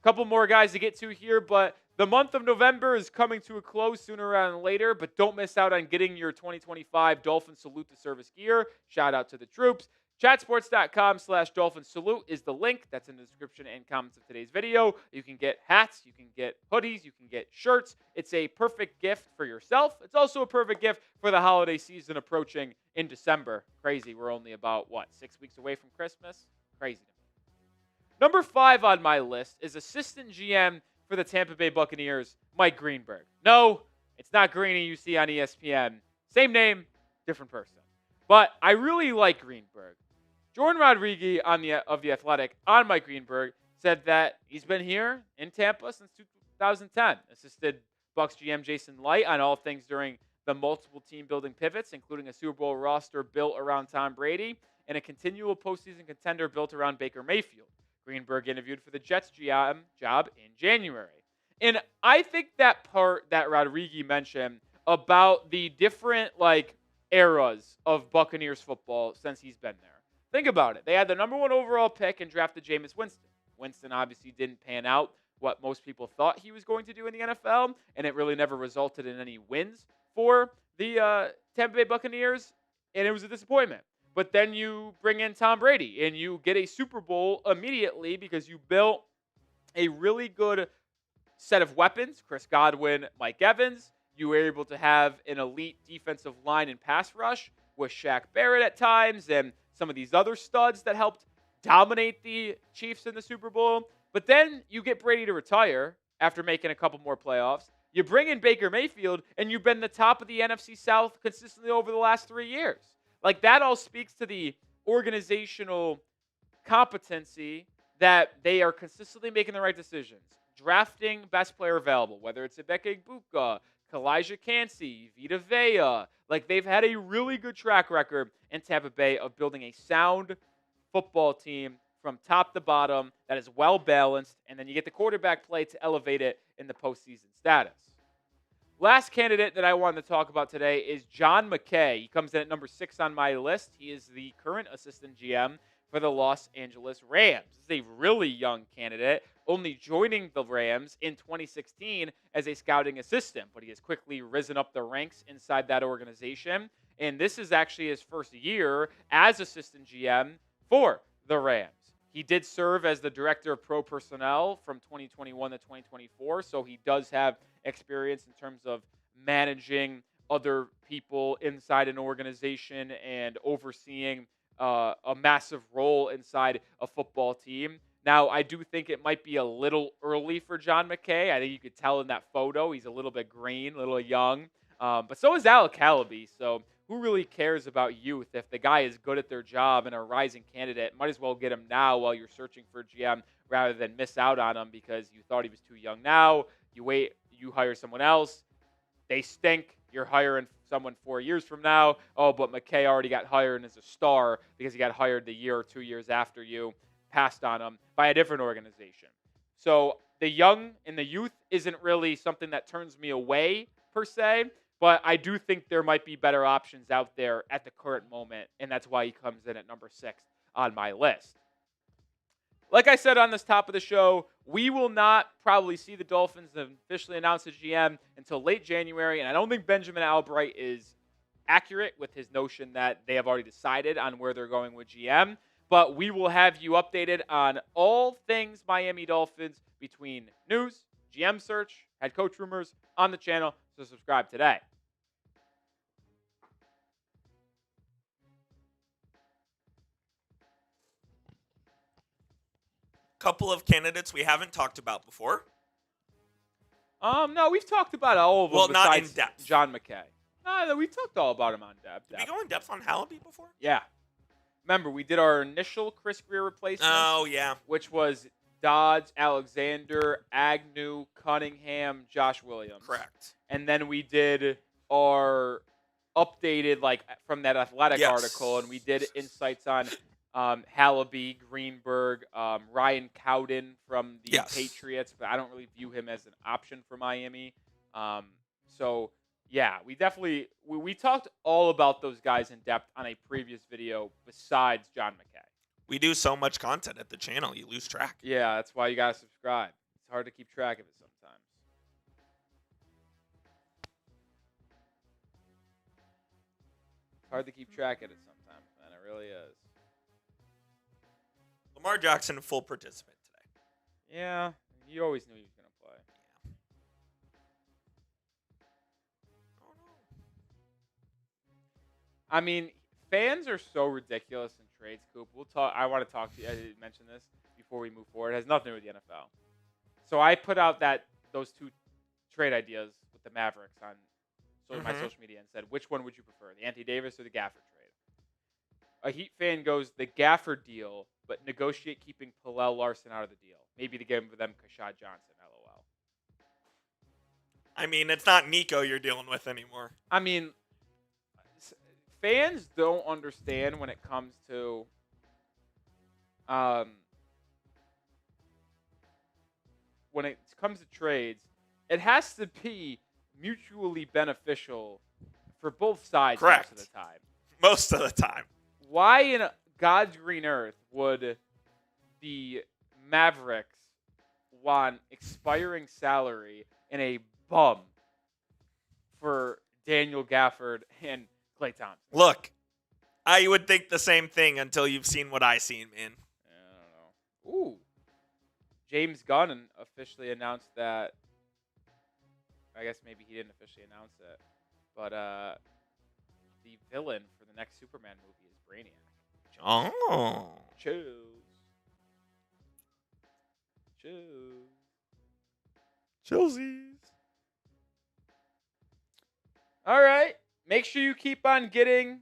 A couple more guys to get to here, but the month of November is coming to a close sooner rather than later, but don't miss out on getting your 2025 Dolphins Salute to Service gear. Shout out to the troops. Chatsports.com/Dolphins Salute is the link that's in the description and comments of today's video. You can get hats, you can get hoodies, you can get shirts. It's a perfect gift for yourself. It's also a perfect gift for the holiday season approaching in December. Crazy. We're only about, 6 weeks away from Christmas? Crazy to me. Number 5 on my list is assistant GM for the Tampa Bay Buccaneers, Mike Greenberg. No, it's not Greeny you see on ESPN. Same name, different person. But I really like Greenberg. Jordan Rodriguez of The Athletic on Mike Greenberg said that he's been here in Tampa since 2010. Assisted Bucs GM Jason Light on all things during the multiple team-building pivots, including a Super Bowl roster built around Tom Brady and a continual postseason contender built around Baker Mayfield. Greenberg interviewed for the Jets GM job in January. And I think that part that Rodriguez mentioned about the different, eras of Buccaneers football since he's been there. Think about it. They had the number 1 overall pick and drafted Jameis Winston. Winston obviously didn't pan out what most people thought he was going to do in the NFL, and it really never resulted in any wins for the Tampa Bay Buccaneers, and it was a disappointment. But then you bring in Tom Brady, and you get a Super Bowl immediately because you built a really good set of weapons, Chris Godwin, Mike Evans. You were able to have an elite defensive line and pass rush with Shaq Barrett at times and some of these other studs that helped dominate the Chiefs in the Super Bowl. But then you get Brady to retire after making a couple more playoffs. You bring in Baker Mayfield, and you've been the top of the NFC South consistently over the last 3 years. That all speaks to the organizational competency that they are consistently making the right decisions. Drafting best player available, whether it's Ebeke Buka, Kalijah Cansey, Vita Vea. They've had a really good track record in Tampa Bay of building a sound football team from top to bottom that is well balanced, and then you get the quarterback play to elevate it in the postseason status. Last candidate that I wanted to talk about today is John McKay. He comes in at number 6 on my list. He is the current assistant GM for the Los Angeles Rams. This is a really young candidate, only joining the Rams in 2016 as a scouting assistant, but he has quickly risen up the ranks inside that organization, and this is actually his first year as assistant GM for the Rams. He did serve as the director of pro personnel from 2021 to 2024, so he does have experience in terms of managing other people inside an organization and overseeing a massive role inside a football team. Now, I do think it might be a little early for John McKay. I think you could tell in that photo he's a little bit green, a little young. But so is Alec Calaby. So who really cares about youth? If the guy is good at their job and a rising candidate, might as well get him now while you're searching for a GM rather than miss out on him because you thought he was too young now. You wait, you hire someone else. They stink. You're hiring someone 4 years from now. Oh, but McKay already got hired and is a star because he got hired the year or 2 years after you passed on him by a different organization. So the young and the youth isn't really something that turns me away per se, but I do think there might be better options out there at the current moment, and that's why he comes in at number 6 on my list. Like I said on this top of the show, we will not probably see the Dolphins officially announce a GM until late January, and I don't think Benjamin Albright is accurate with his notion that they have already decided on where they're going with GM. But we will have you updated on all things Miami Dolphins between news, GM search, head coach rumors on the channel, so subscribe today. Couple of candidates we haven't talked about before. No, we've talked about all of them. Well, not in besides depth. John McKay. No, we've talked all about him on depth. Did we go in depth on Hallaby before? Yeah. Remember, we did our initial Chris Grier replacement. Oh, yeah. Which was Dodds, Alexander, Agnew, Cunningham, Josh Williams. Correct. And then we did our updated, from that Athletic article, and we did insights on Hallaby, Greenberg, Ryan Cowden from the Patriots, but I don't really view him as an option for Miami. Yeah, we definitely we talked all about those guys in depth on a previous video besides John McKay. We do so much content at the channel, you lose track. Yeah, that's why you gotta subscribe. It's hard to keep track of it sometimes. It's hard to keep track of it sometimes, man. It really is. Lamar Jackson, full participant today. Yeah, you always knew he was gonna play. I mean, fans are so ridiculous in trades, Coop. We'll talk. I want to talk to you. I didn't mention this before we move forward. It has nothing to do with the NFL. So I put out those two trade ideas with the Mavericks on my social media and said, which one would you prefer, the Anthony Davis or the Gafford trade? A Heat fan goes, the Gafford deal, but negotiate keeping Pallel Larson out of the deal. Maybe to give them Kashad Johnson, LOL. I mean, it's not Nico you're dealing with anymore. I mean, fans don't understand when it comes to trades. It has to be mutually beneficial for both sides. Correct. Most of the time. Most of the time. Why in God's green earth would the Mavericks want expiring salary and a bum for Daniel Gafford and Klay Thompson? Look, I would think the same thing until you've seen what I seen, man. I don't know. Ooh. James Gunn officially announced that. I guess maybe he didn't officially announce it, but the villain for the next Superman movie is Brainiac. Oh. Chilsies. All right. Make sure you keep on getting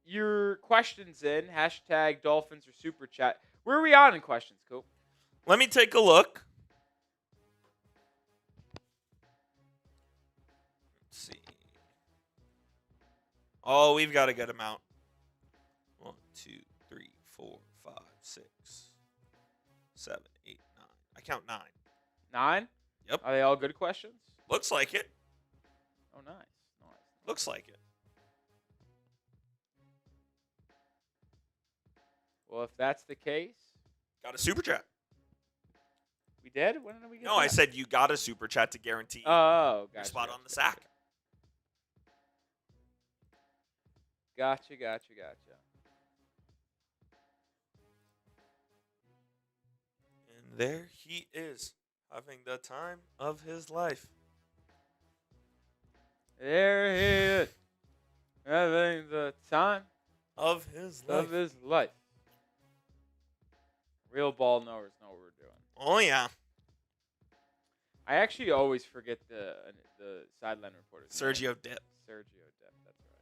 your questions in. Hashtag Dolphins or Super Chat. Where are we on in questions, Coop? Let me take a look. Let's see. Oh, we've got a good amount. 1, 2, 3, 4, 5, 6, 7, 8, 9. I count 9. 9? Yep. Are they all good questions? Looks like it. Oh, nice. Looks like it. Well, if that's the case. Got a super chat. We did? When did we get No, that? I said you got a super chat to guarantee your spot on the sack. Gotcha. And there he is, having the time of his life. There he is, having the time of his life. Real ball knowers know what we're doing. Oh, yeah. I actually always forget the sideline reporters. Sergio Dip. That's right.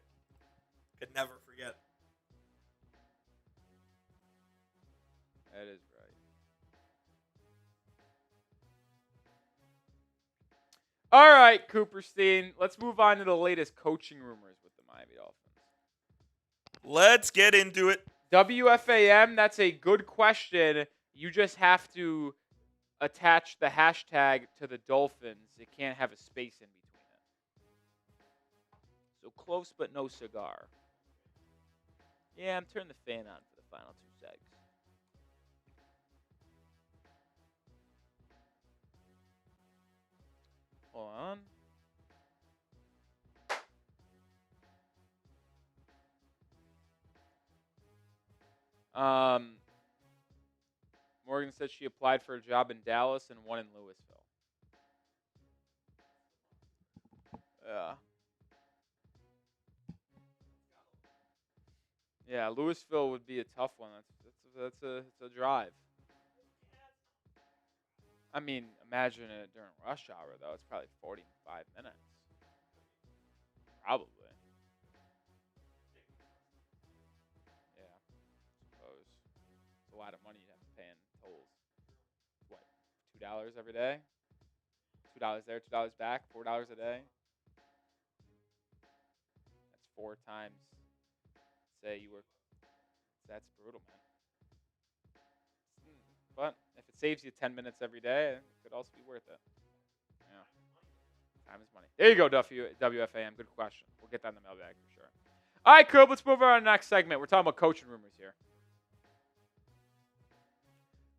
Could never forget. That is right. All right, Cooperstein. Let's move on to the latest coaching rumors with the Miami Dolphins. Let's get into it. WFAM, that's a good question. You just have to attach the hashtag to the Dolphins. It can't have a space in between it. So close but no cigar. Yeah, I'm turning the fan on for the final 2 segs. Hold on. Morgan said she applied for a job in Dallas and one in Louisville. Yeah, Louisville would be a tough one. That's a drive. I mean, imagine it during rush hour, though. It's probably 45 minutes. Probably. Yeah, I suppose. It's a lot of money you'd have to pay in tolls. What, $2 every day? $2 there, $2 back, $4 a day? That's 4 times. Say you work. That's brutal, man. But if it saves you 10 minutes every day, it could also be worth it. Yeah. Time is money. There you go, WFAM. Good question. We'll get that in the mailbag for sure. All right, Coop, let's move on to our next segment. We're talking about coaching rumors here.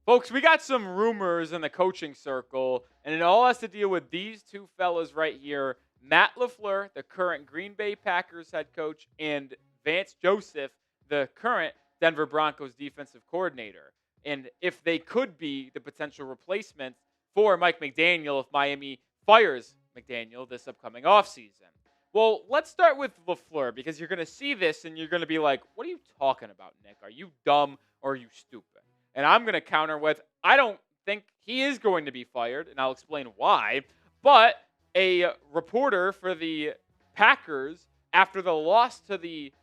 Folks, we got some rumors in the coaching circle, and it all has to deal with these two fellas right here. Matt LaFleur, the current Green Bay Packers head coach, and Vance Joseph, the current Denver Broncos defensive coordinator. And if they could be the potential replacements for Mike McDaniel if Miami fires McDaniel this upcoming offseason. Well, let's start with LaFleur because you're going to see this and you're going to be like, what are you talking about, Nick? Are you dumb or are you stupid? And I'm going to counter with, I don't think he is going to be fired, and I'll explain why. But a reporter for the Packers, after the loss to the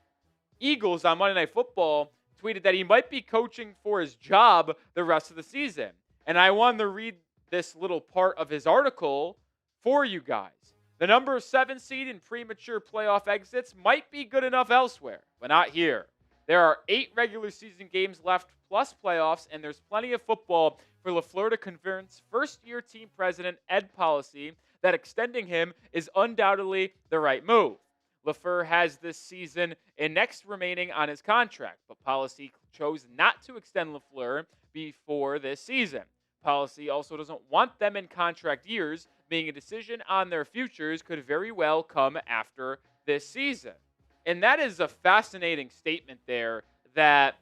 Eagles on Monday Night Football, tweeted that he might be coaching for his job the rest of the season. And I wanted to read this little part of his article for you guys. The number 7 seed in premature playoff exits might be good enough elsewhere, but not here. There are 8 regular season games left plus playoffs, and there's plenty of football for LaFleur to convince first-year team president Ed Policy that extending him is undoubtedly the right move. LaFleur has this season and next remaining on his contract, but Policy chose not to extend LaFleur before this season. Policy also doesn't want them in contract years, meaning a decision on their futures could very well come after this season. And that is a fascinating statement there that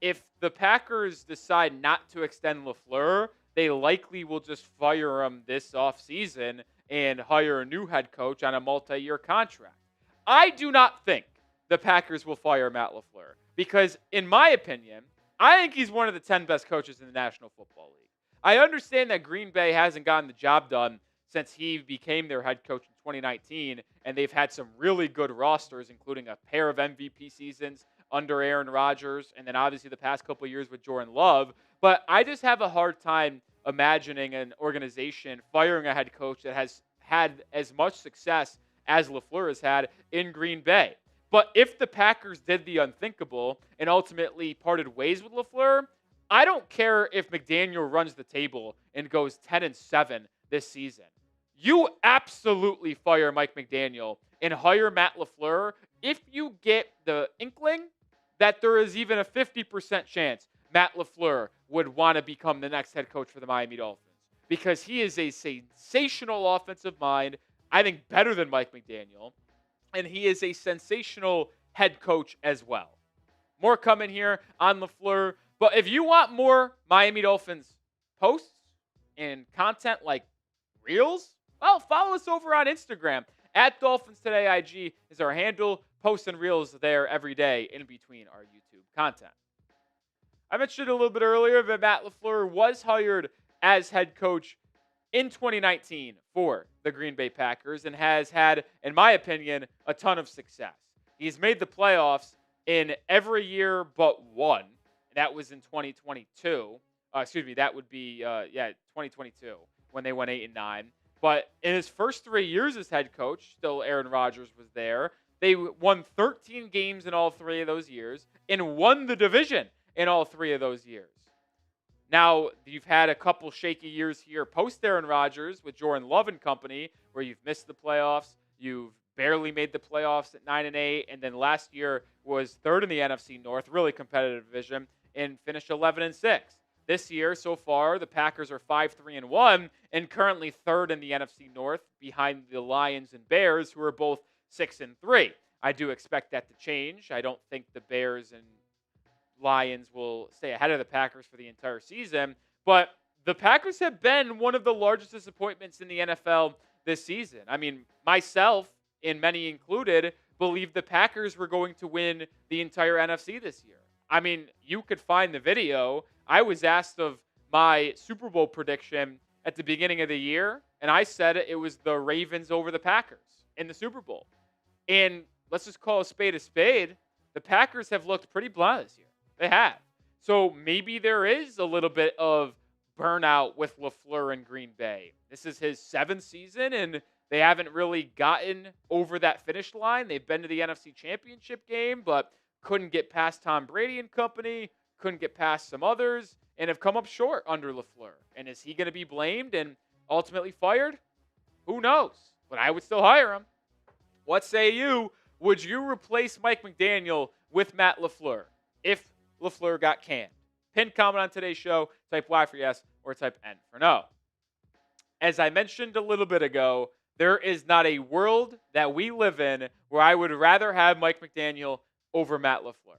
if the Packers decide not to extend LaFleur, they likely will just fire him this offseason and hire a new head coach on a multi-year contract. I do not think the Packers will fire Matt LaFleur because, in my opinion, I think he's one of the 10 best coaches in the National Football League. I understand that Green Bay hasn't gotten the job done since he became their head coach in 2019, and they've had some really good rosters, including a pair of MVP seasons under Aaron Rodgers, and then obviously the past couple of years with Jordan Love. But I just have a hard time imagining an organization firing a head coach that has had as much success as LaFleur has had in Green Bay. But if the Packers did the unthinkable and ultimately parted ways with LaFleur, I don't care if McDaniel runs the table and goes 10-7 this season. You absolutely fire Mike McDaniel and hire Matt LaFleur if you get the inkling that there is even a 50% chance Matt LaFleur would want to become the next head coach for the Miami Dolphins. Because he is a sensational offensive mind, I think better than Mike McDaniel, and he is a sensational head coach as well. More coming here on LaFleur, but if you want more Miami Dolphins posts and content like Reels, well, follow us over on Instagram. At Dolphins Today IG is our handle. Posting Reels there every day in between our YouTube content. I mentioned a little bit earlier that Matt LaFleur was hired as head coach in 2019 for the Green Bay Packers and has had, in my opinion, a ton of success. He's made the playoffs in every year but one, and that was in 2022. That would be 2022 when they went 8-9. But in his first 3 years as head coach, still Aaron Rodgers was there. They won 13 games in all 3 of those years and won the division in all 3 of those years. Now, you've had a couple shaky years here post Aaron Rodgers with Jordan Love and company where you've missed the playoffs. You've barely made the playoffs at 9-8, and then last year was third in the NFC North, really competitive division, and finished 11-6. This year, so far, the Packers are 5-3-1 and currently third in the NFC North behind the Lions and Bears, who are both 6-3. I do expect that to change. I don't think the Bears and Lions will stay ahead of the Packers for the entire season, but the Packers have been one of the largest disappointments in the NFL this season. I mean, myself, and many included, believed the Packers were going to win the entire NFC this year. I mean, you could find the video. I was asked of my Super Bowl prediction at the beginning of the year, and I said it was the Ravens over the Packers in the Super Bowl. And let's just call a spade a spade. The Packers have looked pretty bland this year. They have. So maybe there is a little bit of burnout with LaFleur in Green Bay. This is his 7th season, and they haven't really gotten over that finish line. They've been to the NFC Championship game, but couldn't get past Tom Brady and company, couldn't get past some others, and have come up short under LaFleur. And is he going to be blamed and ultimately fired? Who knows? But I would still hire him. What say you? Would you replace Mike McDaniel with Matt LaFleur if LaFleur got canned? Pin comment on today's show, type Y for yes, or type N for no. As I mentioned a little bit ago, there is not a world that we live in where I would rather have Mike McDaniel over Matt LaFleur.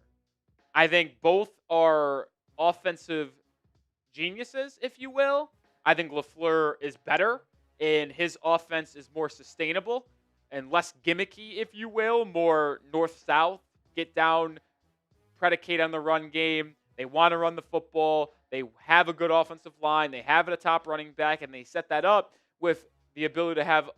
I think both are offensive geniuses, if you will. I think LaFleur is better, and his offense is more sustainable and less gimmicky, if you will, more north-south, get down, predicate on the run game. They want to run the football. They have a good offensive line. They have a top running back, and they set that up with the ability to have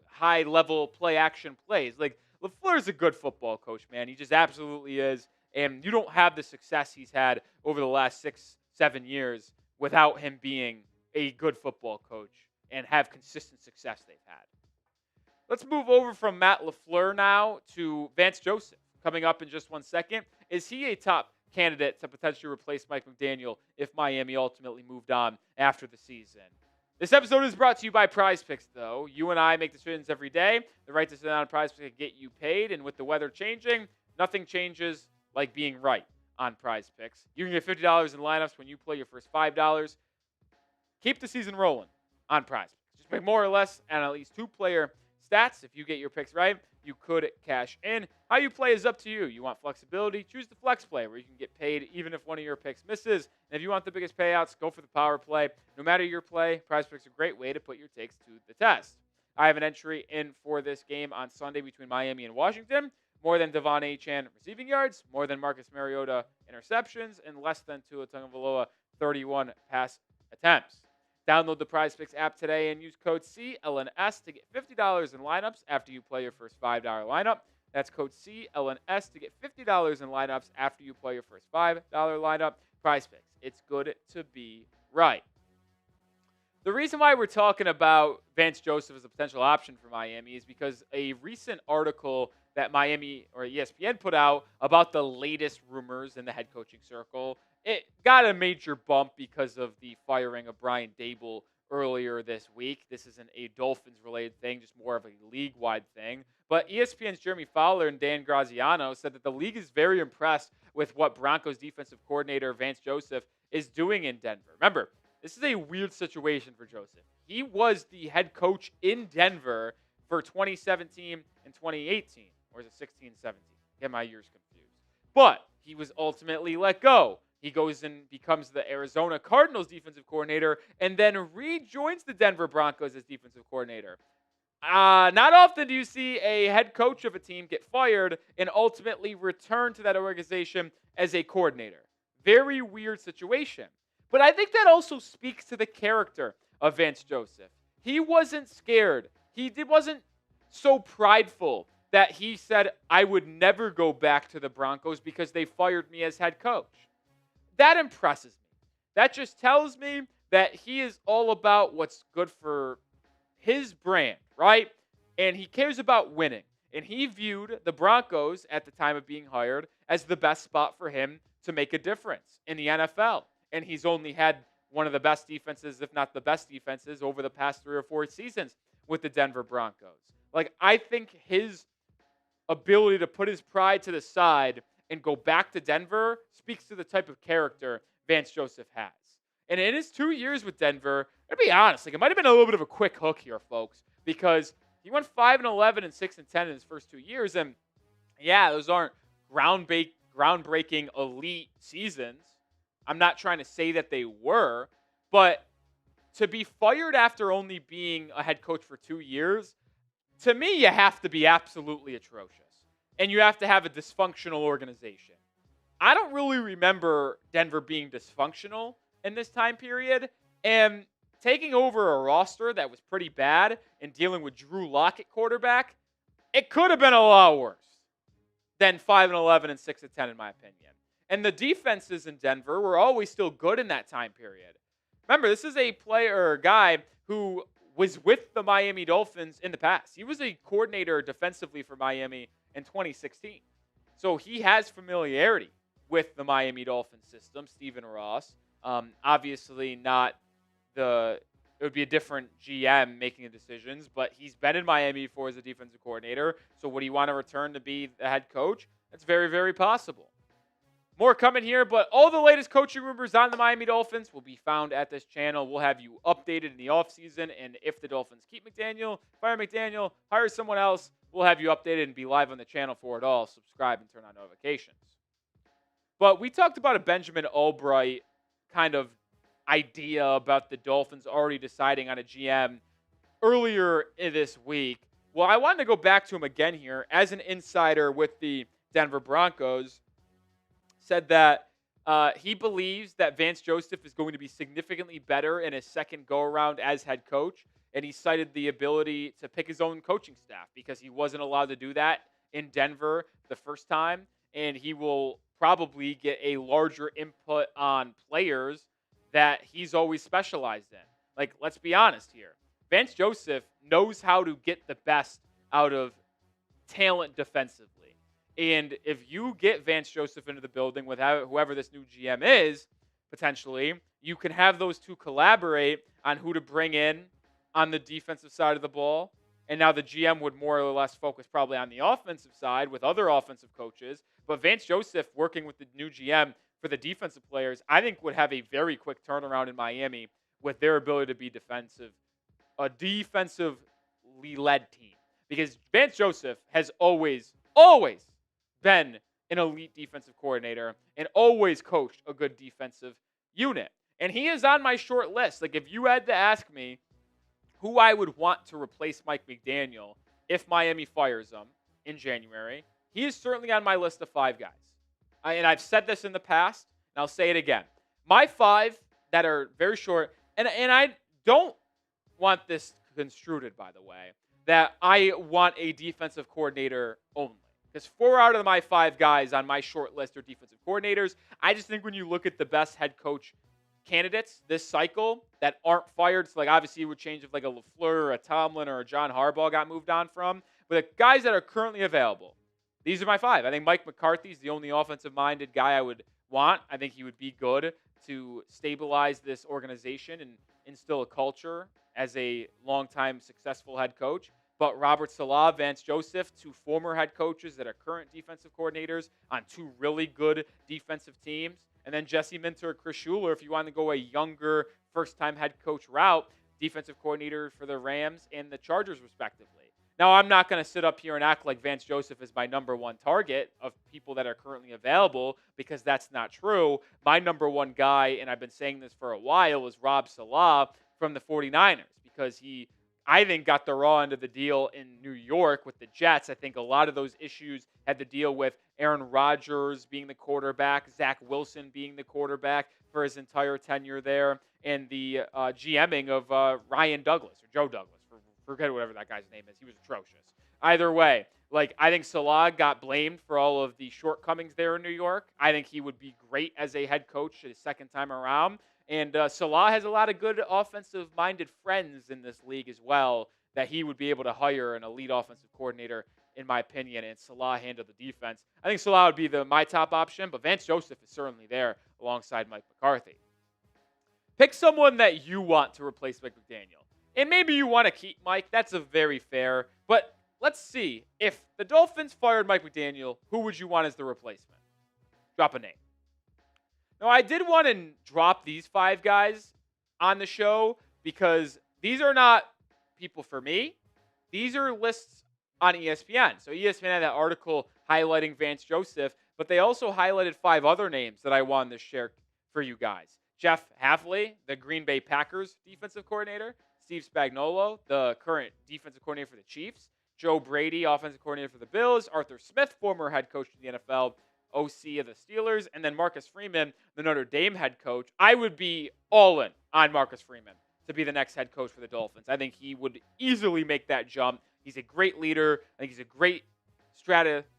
high-level play-action plays. Like, LaFleur's a good football coach, man. He just absolutely is. And you don't have the success he's had over the last 6-7 years without him being a good football coach and have consistent success they've had. Let's move over from Matt LaFleur now to Vance Joseph. Coming up in just 1 second. Is he a top candidate to potentially replace Mike McDaniel if Miami ultimately moved on after the season? This episode is brought to you by Prize Picks, though. You and I make decisions every day. The right to sit down on Prize Picks can get you paid, and with the weather changing, nothing changes like being right on Prize Picks. You can get $50 in lineups when you play your first $5. Keep the season rolling on Prize Picks. Just pick more or less and at least 2-player stats. If you get your picks right, you could cash in. How you play is up to you. You want flexibility? Choose the flex play where you can get paid even if one of your picks misses. And if you want the biggest payouts, go for the power play. No matter your play, Prize Picks are a great way to put your takes to the test. I have an entry in for this game on Sunday between Miami and Washington. More than Devon Achane receiving yards, more than Marcus Mariota interceptions, and less than Tua Tagovailoa 31 pass attempts. Download the Prize Picks app today and use code CLNS to get $50 in lineups after you play your first $5 lineup. That's code CLNS to get $50 in lineups after you play your first $5 lineup. Prize Picks. It's good to be right. The reason why we're talking about Vance Joseph as a potential option for Miami is because a recent article that Miami or ESPN put out about the latest rumors in the head coaching circle, it got a major bump because of the firing of Brian Daboll earlier this week. This isn't a Dolphins-related thing, just more of a league-wide thing. But ESPN's Jeremy Fowler and Dan Graziano said that the league is very impressed with what Broncos defensive coordinator Vance Joseph is doing in Denver. Remember, this is a weird situation for Joseph. He was the head coach in Denver for 2017 and 2018. Or is it 16, 17? Get my years confused. But he was ultimately let go. He goes and becomes the Arizona Cardinals defensive coordinator and then rejoins the Denver Broncos as defensive coordinator. Not often do you see a head coach of a team get fired and ultimately return to that organization as a coordinator. Very weird situation. But I think that also speaks to the character of Vance Joseph. He wasn't scared. He wasn't so prideful that he said, I would never go back to the Broncos because they fired me as head coach. That impresses me. That just tells me that he is all about what's good for his brand, right? And he cares about winning. And he viewed the Broncos at the time of being hired as the best spot for him to make a difference in the NFL. And he's only had one of the best defenses, if not the best defenses, over the past 3 or 4 seasons with the Denver Broncos. Like, I think his ability to put his pride to the side and go back to Denver speaks to the type of character Vance Joseph has. And in his 2 years with Denver, to be honest, like, it might have been a little bit of a quick hook here, folks, because he went 5-11 and 6-10 in his first 2 years. And yeah, those aren't groundbreaking elite seasons. I'm not trying to say that they were, but to be fired after only being a head coach for 2 years, to me, you have to be absolutely atrocious. And you have to have a dysfunctional organization. I don't really remember Denver being dysfunctional in this time period. And taking over a roster that was pretty bad and dealing with Drew Lock at quarterback, it could have been a lot worse than 5-11 and 6-10, in my opinion. And the defenses in Denver were always still good in that time period. Remember, this is a player or a guy who was with the Miami Dolphins in the past. He was a coordinator defensively for Miami in 2016. So he has familiarity with the Miami Dolphins system, Stephen Ross. Obviously not it would be a different GM making the decisions, but he's been in Miami before as a defensive coordinator. So would he want to return to be the head coach? That's very, very possible. More coming here, but all the latest coaching rumors on the Miami Dolphins will be found at this channel. We'll have you updated in the offseason, and if the Dolphins keep McDaniel, fire McDaniel, hire someone else, we'll have you updated and be live on the channel for it all. Subscribe and turn on notifications. But we talked about a Benjamin Albright kind of idea about the Dolphins already deciding on a GM earlier in this week. Well, I wanted to go back to him again here as an insider with the Denver Broncos. Said that he believes that Vance Joseph is going to be significantly better in his second go-around as head coach, and he cited the ability to pick his own coaching staff because he wasn't allowed to do that in Denver the first time, and he will probably get a larger input on players that he's always specialized in. Like, let's be honest here. Vance Joseph knows how to get the best out of talent defensively. And if you get Vance Joseph into the building with whoever this new GM is, potentially, you can have those two collaborate on who to bring in on the defensive side of the ball. And now the GM would more or less focus probably on the offensive side with other offensive coaches. But Vance Joseph working with the new GM for the defensive players, I think would have a very quick turnaround in Miami with their ability to be a defensively led team. Because Vance Joseph has always been an elite defensive coordinator and always coached a good defensive unit. And he is on my short list. Like, if you had to ask me who I would want to replace Mike McDaniel if Miami fires him in January, he is certainly on my list of 5 guys. And I've said this in the past, and I'll say it again. My 5 that are very short, and I don't want this construed, by the way, that I want a defensive coordinator only. Because 4 out of my 5 guys on my short list are defensive coordinators. I just think when you look at the best head coach candidates this cycle that aren't fired, so like obviously it would change if like a LaFleur or a Tomlin or a John Harbaugh got moved on from, but the guys that are currently available, these are my 5. I think Mike McCarthy is the only offensive-minded guy I would want. I think he would be good to stabilize this organization and instill a culture as a longtime successful head coach. But Robert Saleh, Vance Joseph, 2 former head coaches that are current defensive coordinators on 2 really good defensive teams. And then Jesse Minter, Chris Schuler, if you want to go a younger first-time head coach route, defensive coordinator for the Rams and the Chargers, respectively. Now, I'm not going to sit up here and act like Vance Joseph is my number 1 target of people that are currently available because that's not true. My number 1 guy, and I've been saying this for a while, is Rob Saleh from the 49ers because he, I think, got the raw end of the deal in New York with the Jets. I think a lot of those issues had to deal with Aaron Rodgers being the quarterback, Zach Wilson being the quarterback for his entire tenure there, and the GMing of Ryan Douglas or Joe Douglas. Forget whatever that guy's name is. He was atrocious. Either way, like I think Saleh got blamed for all of the shortcomings there in New York. I think he would be great as a head coach his second time around. And Saleh has a lot of good offensive-minded friends in this league as well that he would be able to hire an elite offensive coordinator, in my opinion, and Saleh handle the defense. I think Saleh would be my top option, but Vance Joseph is certainly there alongside Mike McCarthy. Pick someone that you want to replace Mike McDaniel. And maybe you want to keep Mike. That's a very fair. But let's see. If the Dolphins fired Mike McDaniel, who would you want as the replacement? Drop a name. Now, I did want to drop these 5 guys on the show because these are not people for me. These are lists on ESPN. So ESPN had that article highlighting Vance Joseph, but they also highlighted 5 other names that I wanted to share for you guys. Jeff Hafley, the Green Bay Packers defensive coordinator. Steve Spagnuolo, the current defensive coordinator for the Chiefs. Joe Brady, offensive coordinator for the Bills. Arthur Smith, former head coach in the NFL, OC of the Steelers. And then Marcus Freeman, the Notre Dame head coach. I would be all in on Marcus Freeman to be the next head coach for the Dolphins. I think he would easily make that jump. He's a great leader. I think he's a great strategist.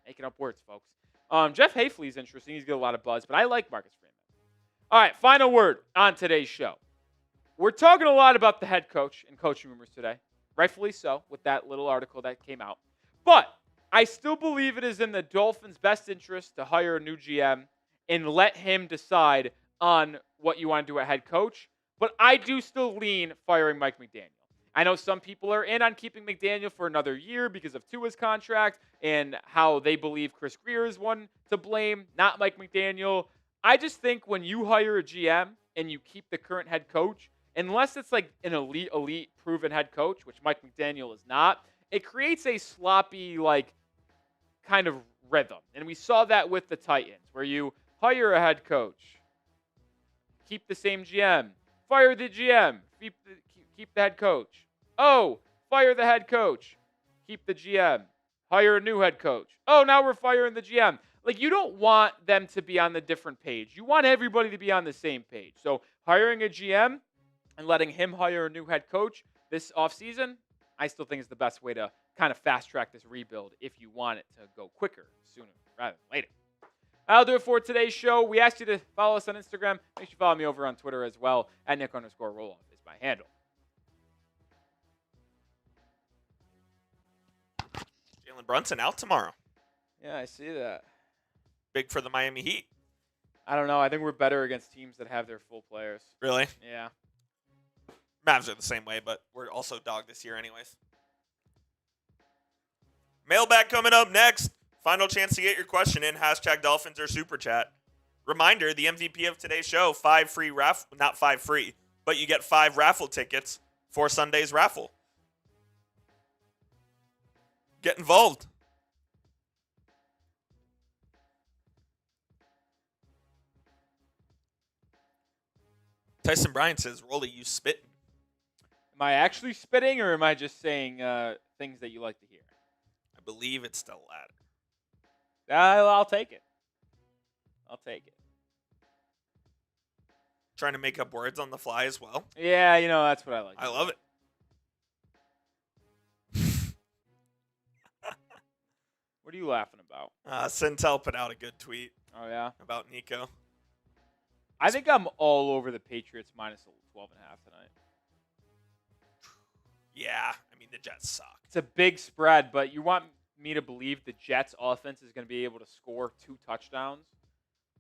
Making up words, folks. Jeff Hafley is interesting. He's got a lot of buzz, but I like Marcus Freeman. All right, final word on today's show. We're talking a lot about the head coach and coaching rumors today, rightfully so, with that little article that came out. But I still believe it is in the Dolphins' best interest to hire a new GM and let him decide on what you want to do at head coach. But I do still lean firing Mike McDaniel. I know some people are in on keeping McDaniel for another year because of Tua's contract and how they believe Chris Grier is one to blame, not Mike McDaniel. I just think when you hire a GM and you keep the current head coach, unless it's like an elite proven head coach, which Mike McDaniel is not, it creates a sloppy like kind of rhythm. And we saw that with the Titans, where you hire a head coach, keep the same GM, fire the GM, keep the head coach. Oh, fire the head coach, keep the GM, hire a new head coach. Oh, now we're firing the GM. Like, you don't want them to be on the different page. You want everybody to be on the same page. So hiring a GM and letting him hire a new head coach this offseason, I still think is the best way to kind of fast track this rebuild if you want it to go quicker sooner rather than later. That'll do it for today's show. We asked you to follow us on Instagram. Make sure you follow me over on Twitter as well. At Nic_Rohloff is my handle. Jalen Brunson out tomorrow. Yeah, I see that. Big for the Miami Heat. I don't know. I think we're better against teams that have their full players. Really? Yeah. Mavs are the same way, but we're also dog this year anyways. Mailbag coming up next. Final chance to get your question in. #Dolphins or Super Chat. Reminder, the MVP of today's show, 5 free raffle, not 5 free, but you get 5 raffle tickets for Sunday's raffle. Get involved. Tyson Bryant says, Rolly, you spitting. Am I actually spitting, or am I just saying things that you like to hear? I believe it's the latter. I'll take it. I'll take it. Trying to make up words on the fly as well. Yeah, that's what I like. I love it. What are you laughing about? Sintel put out a good tweet. Oh, yeah? About Nico. I think I'm all over the Patriots minus 12.5 tonight. Yeah, I mean, the Jets suck. It's a big spread, but you want me to believe the Jets' offense is going to be able to score 2 touchdowns?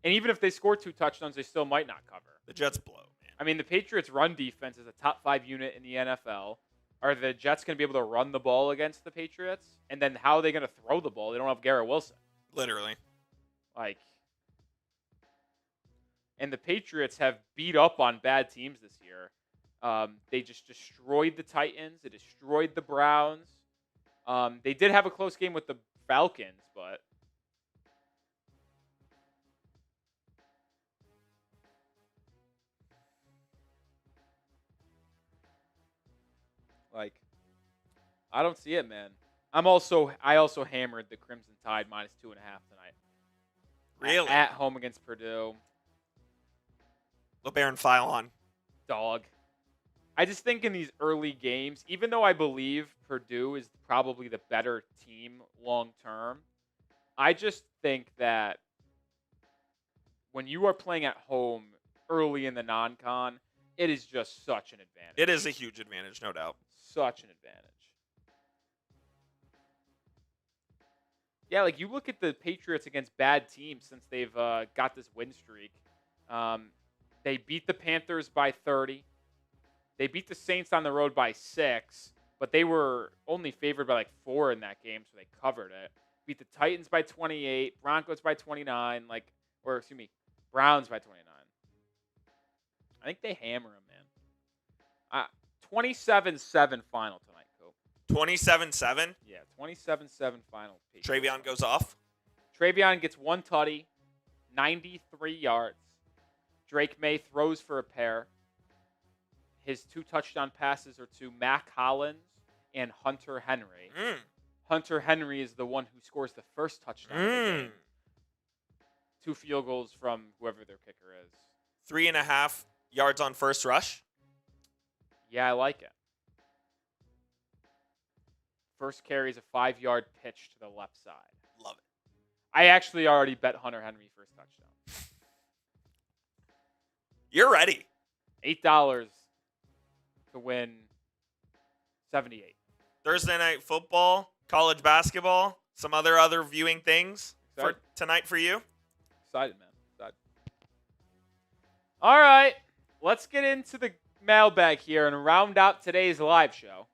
And even if they score 2 touchdowns, they still might not cover. The Jets blow, man. I mean, the Patriots' run defense is a top 5 unit in the NFL. Are the Jets going to be able to run the ball against the Patriots? And then how are they going to throw the ball? They don't have Garrett Wilson. Literally. And the Patriots have beat up on bad teams this year. They just destroyed the Titans. They destroyed the Browns. They did have a close game with the Falcons, but I don't see it, man. I also hammered the Crimson Tide minus 2.5 tonight. Really? At home against Purdue. LeBaron Philon. Dog. I just think in these early games, even though I believe Purdue is probably the better team long term, I just think that when you are playing at home early in the non-con, it is just such an advantage. It is a huge advantage, no doubt. Such an advantage. Yeah, you look at the Patriots against bad teams since they've got this win streak. They beat the Panthers by 30. They beat the Saints on the road by 6, but they were only favored by 4 in that game, so they covered it. Beat the Titans by 28, Broncos by 29, Browns by 29. I think they hammer them, man. 27-7 final tonight, Cope. 27-7? Yeah, 27-7 final. Travion goes off. Travion gets 1 tutty, 93 yards. Drake May throws for a pair. His 2 touchdown passes are to Mac Hollins and Hunter Henry. Hunter Henry is the one who scores the first touchdown of the game. 2 field goals from whoever their kicker is. 3.5 yards on first rush. Yeah, I like it. First carry is a 5-yard pitch to the left side. Love it. I actually already bet Hunter Henry first touchdown. You're ready. $8 to win 78. Thursday night football, college basketball, some other viewing things for tonight for you. Excited, man. Excited. All right. Let's get into the mailbag here and round out today's live show.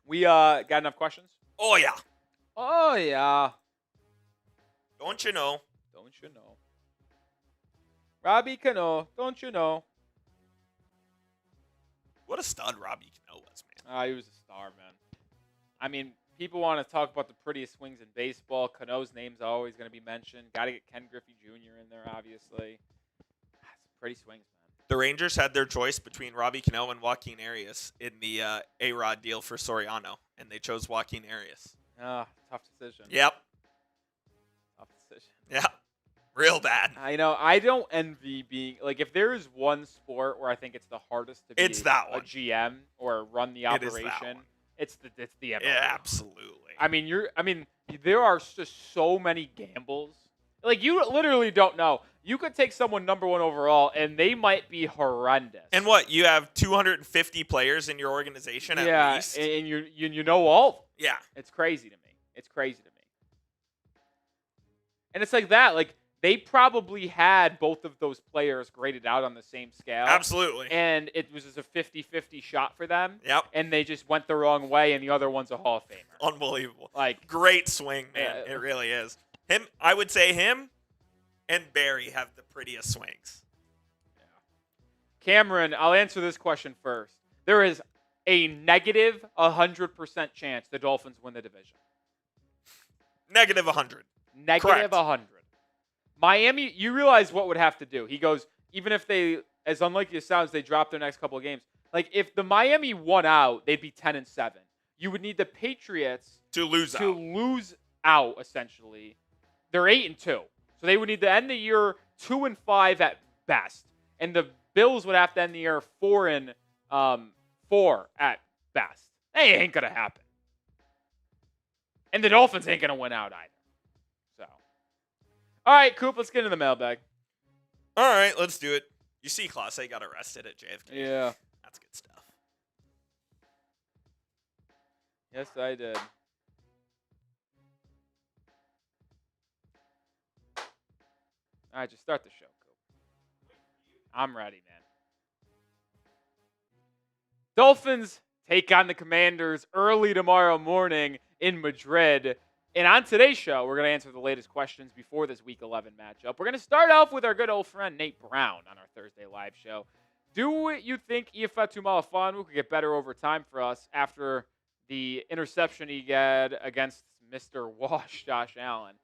We got enough questions? Oh, yeah. Oh, yeah. Don't you know? Don't you know? Robbie Cano, don't you know? What a stud Robbie Cano was, man. He was a star, man. I mean, people want to talk about the prettiest swings in baseball. Cano's name's always going to be mentioned. Got to get Ken Griffey Jr. in there, obviously. Pretty swings, man. The Rangers had their choice between Robbie Cano and Joaquin Arias in the A-Rod deal for Soriano, and they chose Joaquin Arias. Tough decision. Yep. Tough decision. Yeah. Real bad. I know. I don't envy being like if there is one sport where I think it's the hardest to be a GM or run the operation, it's the MLB. Yeah, absolutely. I mean, there are just so many gambles. Like you literally don't know. You could take someone number 1 overall and they might be horrendous. And what? You have 250 players in your organization at least. And you know all of them. Yeah. It's crazy to me. And it's like that. Like they probably had both of those players graded out on the same scale. Absolutely. And it was just a 50-50 shot for them. Yep. And they just went the wrong way, and the other one's a Hall of Famer. Unbelievable. Like great swing, man. It really is. I would say him and Barry have the prettiest swings. Yeah. Cameron, I'll answer this question first. There is a negative 100% chance the Dolphins win the division. Negative 100. Negative Correct. 100. Miami, you realize what would have to do. He goes, even if they, as unlikely as it sounds, they drop their next couple of games. Like, if the Miami won out, they'd be 10-7. You would need the Patriots to lose out, essentially. They're 8-2. So they would need to end the year 2-5 at best. And the Bills would have to end the year 4-4 at best. Hey, it ain't going to happen. And the Dolphins ain't going to win out either. So, all right, Coop, let's get into the mailbag. All right, let's do it. You see Clase got arrested at JFK. Yeah. That's good stuff. Yes, I did. All right, just start the show, Coop. I'm ready, man. Dolphins take on the Commanders early tomorrow morning in Madrid. And on today's show, we're going to answer the latest questions before this Week 11 matchup. We're going to start off with our good old friend Nate Brown on our Thursday live show. Do you think Ifeatu Melifonwu could get better over time for us after the interception he had against Mr. Wash, Josh Allen?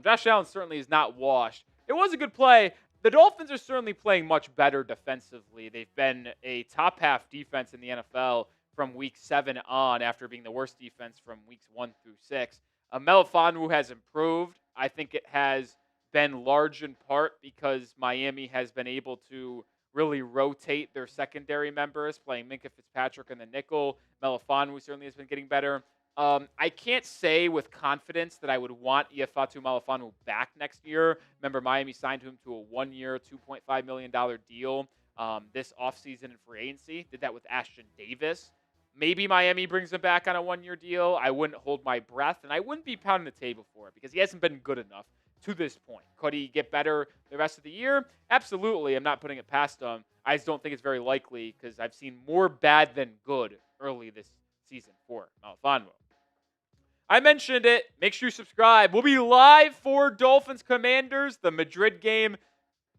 Josh Allen certainly is not washed. It was a good play. The Dolphins are certainly playing much better defensively. They've been a top half defense in the NFL from Week 7 on after being the worst defense from Weeks 1 through 6. Melifonwu has improved. I think it has been large in part because Miami has been able to really rotate their secondary members, playing Minkah Fitzpatrick in the nickel. Melifonwu certainly has been getting better. I can't say with confidence that I would want Ifeatu Melifonwu back next year. Remember, Miami signed him to a 1-year, $2.5 million deal this offseason in free agency. Did that with Ashton Davis. Maybe Miami brings him back on a 1-year deal. I wouldn't hold my breath, and I wouldn't be pounding the table for it because he hasn't been good enough to this point. Could he get better the rest of the year? Absolutely. I'm not putting it past him. I just don't think it's very likely because I've seen more bad than good early this season for Melifonwu. I mentioned it. Make sure you subscribe. We'll be live for Dolphins Commanders, the Madrid game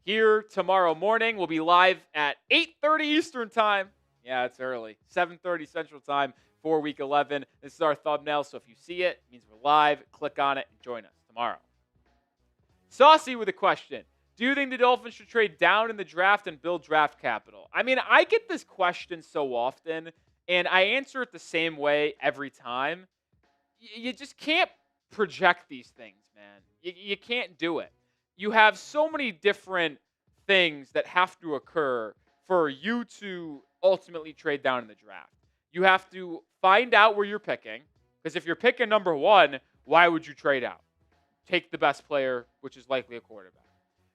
here tomorrow morning. We'll be live at 8:30 Eastern Time. Yeah, it's early. 7:30 Central Time for Week 11. This is our thumbnail, so if you see it, it means we're live. Click on it and join us tomorrow. Saucy with a question. Do you think the Dolphins should trade down in the draft and build draft capital? I mean, I get this question so often, and I answer it the same way every time. You just can't project these things, man. You can't do it. You have so many different things that have to occur for you to ultimately trade down in the draft. You have to find out where you're picking, because if you're picking number 1, why would you trade out? Take the best player, which is likely a quarterback.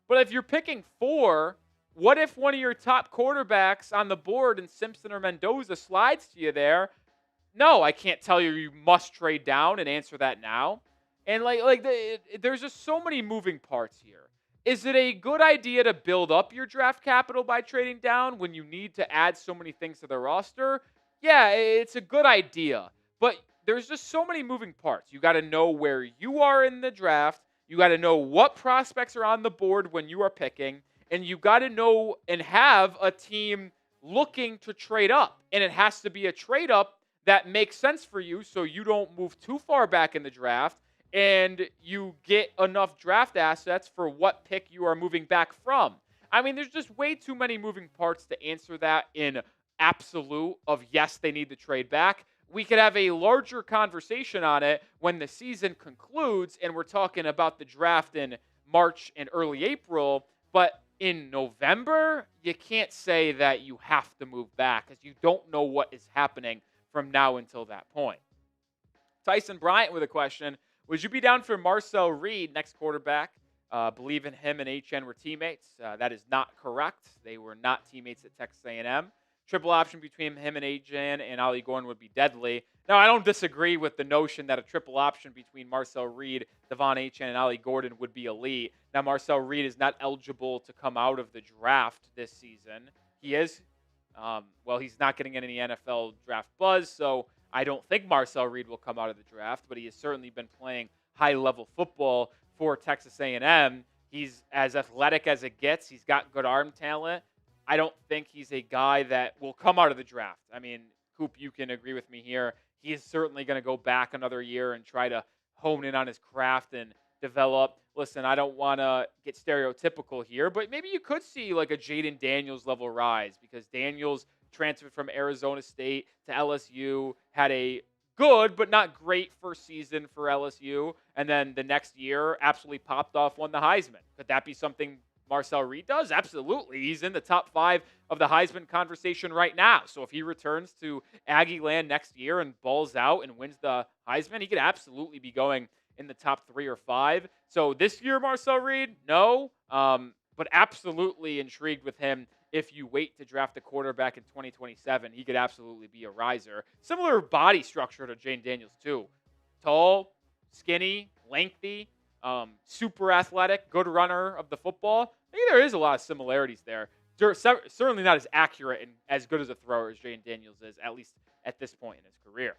But if you're picking 4, what if one of your top quarterbacks on the board in Simpson or Mendoza slides to you there? No, I can't tell you you must trade down and answer that now. And there's just so many moving parts here. Is it a good idea to build up your draft capital by trading down when you need to add so many things to the roster? Yeah, it's a good idea. But there's just so many moving parts. You got to know where you are in the draft. You got to know what prospects are on the board when you are picking. And you got to know and have a team looking to trade up. And it has to be a trade up that makes sense for you so you don't move too far back in the draft and you get enough draft assets for what pick you are moving back from. I mean, there's just way too many moving parts to answer that in absolute of yes, they need to trade back. We could have a larger conversation on it when the season concludes and we're talking about the draft in March and early April. But in November, you can't say that you have to move back because you don't know what is happening from now until that point. Tyson Bryant with a question. Would you be down for Marcel Reed, next quarterback? Believe in him and HN were teammates. That is not correct. They were not teammates at Texas A&M. Triple option between him and HN and Ollie Gordon would be deadly. Now, I don't disagree with the notion that a triple option between Marcel Reed, Devon HN, and Ollie Gordon would be elite. Now, Marcel Reed is not eligible to come out of the draft this season. He is. He's not getting any NFL draft buzz, so I don't think Marcel Reed will come out of the draft, but he has certainly been playing high-level football for Texas A&M. He's as athletic as it gets. He's got good arm talent. I don't think he's a guy that will come out of the draft. I mean, Coop, you can agree with me here. He is certainly going to go back another year and try to hone in on his craft and develop. Listen, I don't want to get stereotypical here, but maybe you could see like a Jaden Daniels level rise because Daniels transferred from Arizona State to LSU, had a good but not great first season for LSU, and then the next year absolutely popped off, won the Heisman. Could that be something Marcel Reed does? Absolutely. He's in the top 5 of the Heisman conversation right now. So if he returns to Aggie land next year and balls out and wins the Heisman, he could absolutely be going in the top 3 or 5. So this year, Marcel Reed, no, but absolutely intrigued with him. If you wait to draft a quarterback in 2027, he could absolutely be a riser. Similar body structure to Jane Daniels, too. Tall, skinny, lengthy, super athletic, good runner of the football. I think there is a lot of similarities there. Certainly not as accurate and as good as a thrower as Jane Daniels is, at least at this point in his career.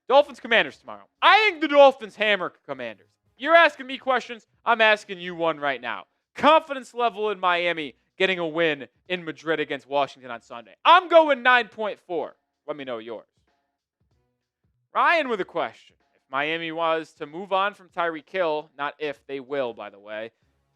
Dolphins Commanders tomorrow. I think the Dolphins hammer Commanders. You're asking me questions. I'm asking you one right now. Confidence level in Miami getting a win in Madrid against Washington on Sunday. I'm going 9.4. Let me know yours. Ryan with a question. If Miami was to move on from Tyreek Hill, not if, they will, by the way,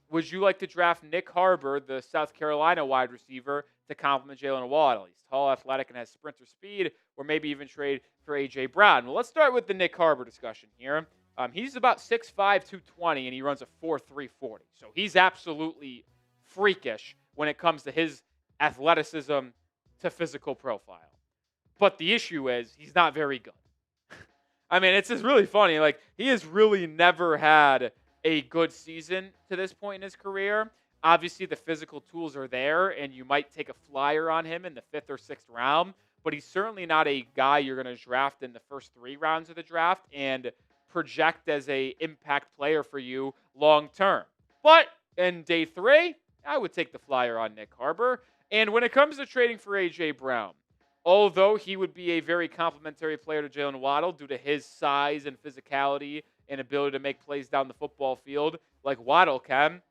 would you like to draft Nick Harbor, the South Carolina wide receiver, to complement Jalen Waddle? He's tall, athletic, and has sprinter speed, or maybe even trade for A.J. Brown. Well, let's start with the Nick Harbor discussion here. He's about 6'5", 220, and he runs a 4.3 40. So he's absolutely freakish when it comes to his athleticism to physical profile. But the issue is he's not very good. I mean, it's just really funny. Like, he has really never had a good season to this point in his career. Obviously, the physical tools are there, and you might take a flyer on him in the 5th or 6th round, but he's certainly not a guy you're going to draft in the first 3 rounds of the draft and project as a impact player for you long term. But in day 3, I would take the flyer on Nick Harbor. And when it comes to trading for A.J. Brown, although he would be a very complimentary player to Jalen Waddle due to his size and physicality and ability to make plays down the football field like Waddle can,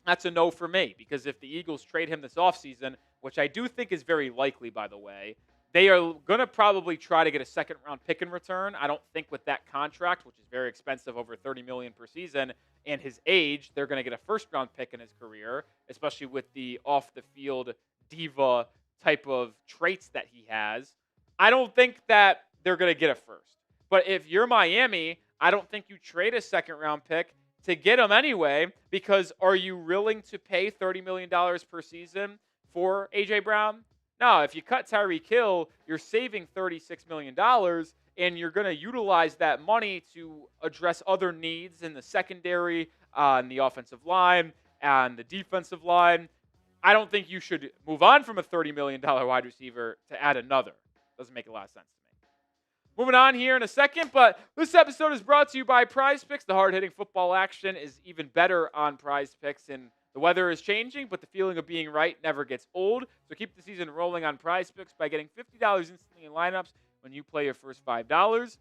that's a no for me. Because if the Eagles trade him this offseason, which I do think is very likely, by the way, they are going to probably try to get a second-round pick in return. I don't think with that contract, which is very expensive, over $30 million per season, and his age, they're going to get a first-round pick in his career, especially with the off-the-field diva type of traits that he has. I don't think that they're going to get a first. But if you're Miami, I don't think you trade a second-round pick to get him anyway, because are you willing to pay $30 million per season for A.J. Brown? No, if you cut Tyreek Hill, you're saving $36 million, and you're going to utilize that money to address other needs in the secondary, on the offensive line, and the defensive line. I don't think you should move on from a $30 million wide receiver to add another. Doesn't make a lot of sense to me. Moving on here in a second, but this episode is brought to you by Prize Picks. The hard-hitting football action is even better on Prize Picks, and the weather is changing, but the feeling of being right never gets old. So keep the season rolling on Prize Picks by getting $50 instantly in lineups when you play your first $5.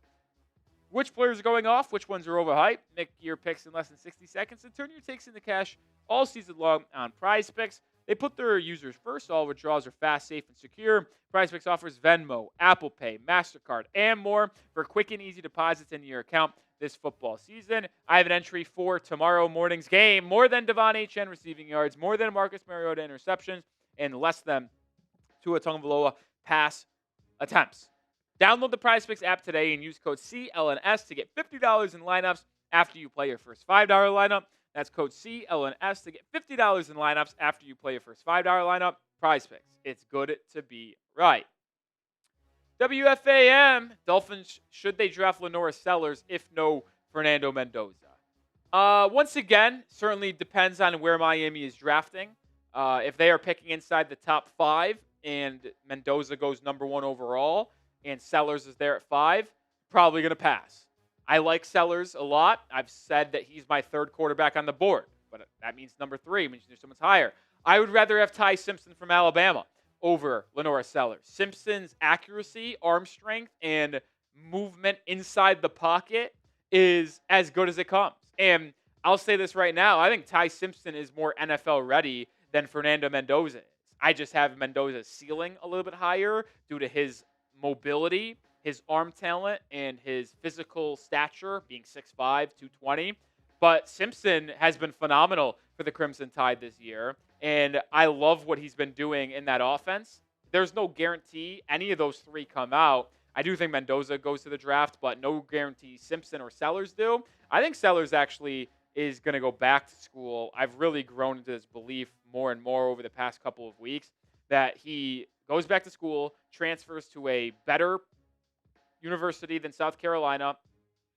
Which players are going off? Which ones are overhyped? Make your picks in less than 60 seconds and turn your takes into cash all season long on Prize Picks. They put their users first. All withdrawals are fast, safe, and secure. Prize Picks offers Venmo, Apple Pay, MasterCard, and more for quick and easy deposits into your account this football season. I have an entry for tomorrow morning's game. More than Devon Achane receiving yards, more than Marcus Mariota interceptions, and less than Tua Tagovailoa pass attempts. Download the Prize Picks app today and use code CLNS to get $50 in lineups after you play your first $5 lineup. That's code CLNS to get $50 in lineups after you play your first $5 lineup. Prize Picks. It's good to be right. WFAM. Dolphins, should they draft Lenora Sellers if no Fernando Mendoza? Once again, certainly depends on where Miami is drafting. If they are picking inside the top 5 and Mendoza goes number 1 overall and Sellers is there at 5, probably going to pass. I like Sellers a lot. I've said that he's my 3rd quarterback on the board, but that means number 3 means there's someone's higher. I would rather have Ty Simpson from Alabama over Lenora Sellers. Simpson's accuracy, arm strength, and movement inside the pocket is as good as it comes. And I'll say this right now. I think Ty Simpson is more NFL ready than Fernando Mendoza is. I just have Mendoza's ceiling a little bit higher due to his mobility, his arm talent, and his physical stature, being 6'5", 220. But Simpson has been phenomenal for the Crimson Tide this year, and I love what he's been doing in that offense. There's no guarantee any of those 3 come out. I do think Mendoza goes to the draft, but no guarantee Simpson or Sellers do. I think Sellers actually is going to go back to school. I've really grown into this belief more and more over the past couple of weeks that he goes back to school, transfers to a better university than South Carolina.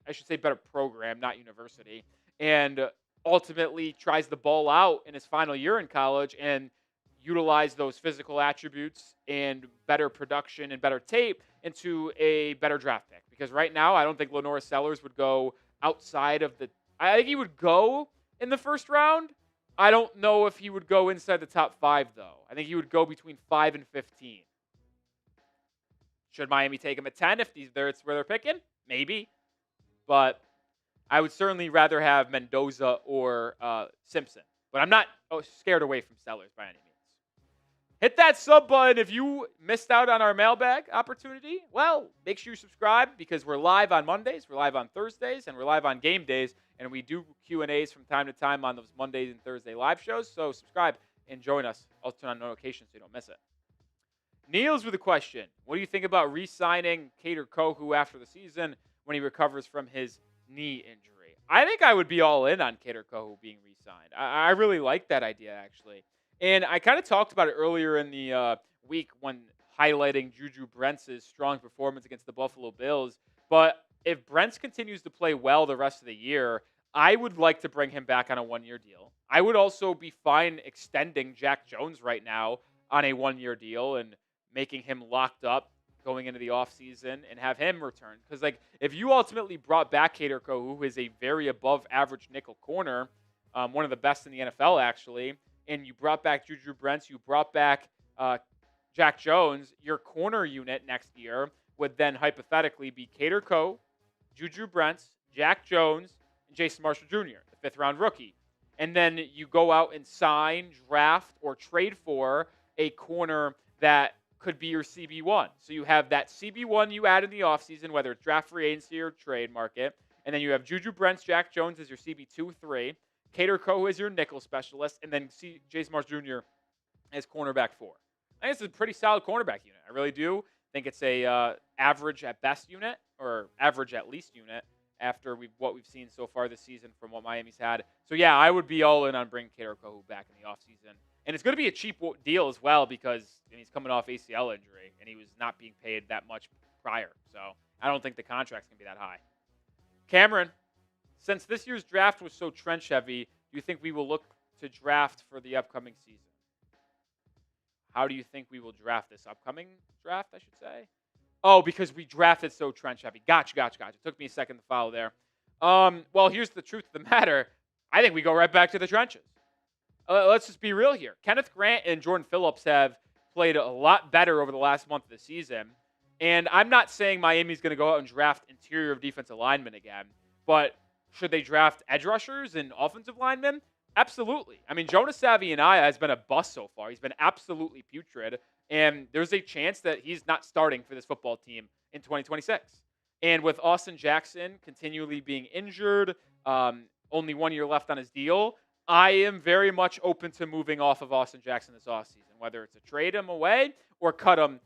I should say better program, not university. And ultimately tries the ball out in his final year in college and utilize those physical attributes and better production and better tape into a better draft pick. Because right now, I don't think Lenora Sellers would go outside of the... I think he would go in the first round. I don't know if he would go inside the top 5, though. I think he would go between 5 and 15. Should Miami take him at 10 if it's where they're picking? Maybe. But I would certainly rather have Mendoza or Simpson. But I'm not scared away from Sellers by any means. Hit that sub button if you missed out on our mailbag opportunity. Well, make sure you subscribe because we're live on Mondays, we're live on Thursdays, and we're live on game days. And we do Q&As from time to time on those Mondays and Thursday live shows. So subscribe and join us. Also turn on notifications so you don't miss it. Neil's with a question. What do you think about re-signing Kader Kohu after the season when he recovers from his knee injury? I think I would be all in on Kader Kohu being re-signed. I really like that idea, actually. And I kind of talked about it earlier in the week when highlighting Juju Brents' strong performance against the Buffalo Bills. But if Brents continues to play well the rest of the year, I would like to bring him back on a 1-year deal. I would also be fine extending Jack Jones right now on a 1-year deal and making him locked up going into the offseason and have him return. Because, if you ultimately brought back Kader Kohu, who is a very above-average nickel corner, one of the best in the NFL, actually, and you brought back Juju Brents, you brought back Jack Jones, your corner unit next year would then hypothetically be Kader Kohu, Juju Brents, Jack Jones, and Jason Marshall Jr., the 5th-round rookie. And then you go out and sign, draft, or trade for a corner that could be your CB1. So you have that CB1 you add in the offseason, whether it's draft free agency or trade market. And then you have Juju Brents, Jack Jones as your CB2, 3. Kader Kohu as your nickel specialist. And then Jason Marshall Jr. as cornerback 4. I think it's a pretty solid cornerback unit. I really do. I think it's a average at best unit or average at least unit after what we've seen so far this season from what Miami's had. So, yeah, I would be all in on bringing Kader Kohu back in the offseason. And it's going to be a cheap deal as well because he's coming off ACL injury and he was not being paid that much prior. So I don't think the contract's going to be that high. Cameron, since this year's draft was so trench heavy, do you think we will look to draft for the upcoming season? How do you think we will draft this upcoming draft, I should say? Oh, because we drafted so trench heavy. Gotcha. Took me a second to follow there. Well, here's the truth of the matter. I think we go right back to the trenches. Let's just be real here. Kenneth Grant and Jordan Phillips have played a lot better over the last month of the season. And I'm not saying Miami's going to go out and draft interior of defensive linemen again, but should they draft edge rushers and offensive linemen? Absolutely. I mean, Jonas Savianaya has been a bust so far. He's been absolutely putrid, and there's a chance that he's not starting for this football team in 2026. And with Austin Jackson continually being injured, only 1 year left on his deal, I am very much open to moving off of Austin Jackson this offseason, whether it's a trade him away or cut him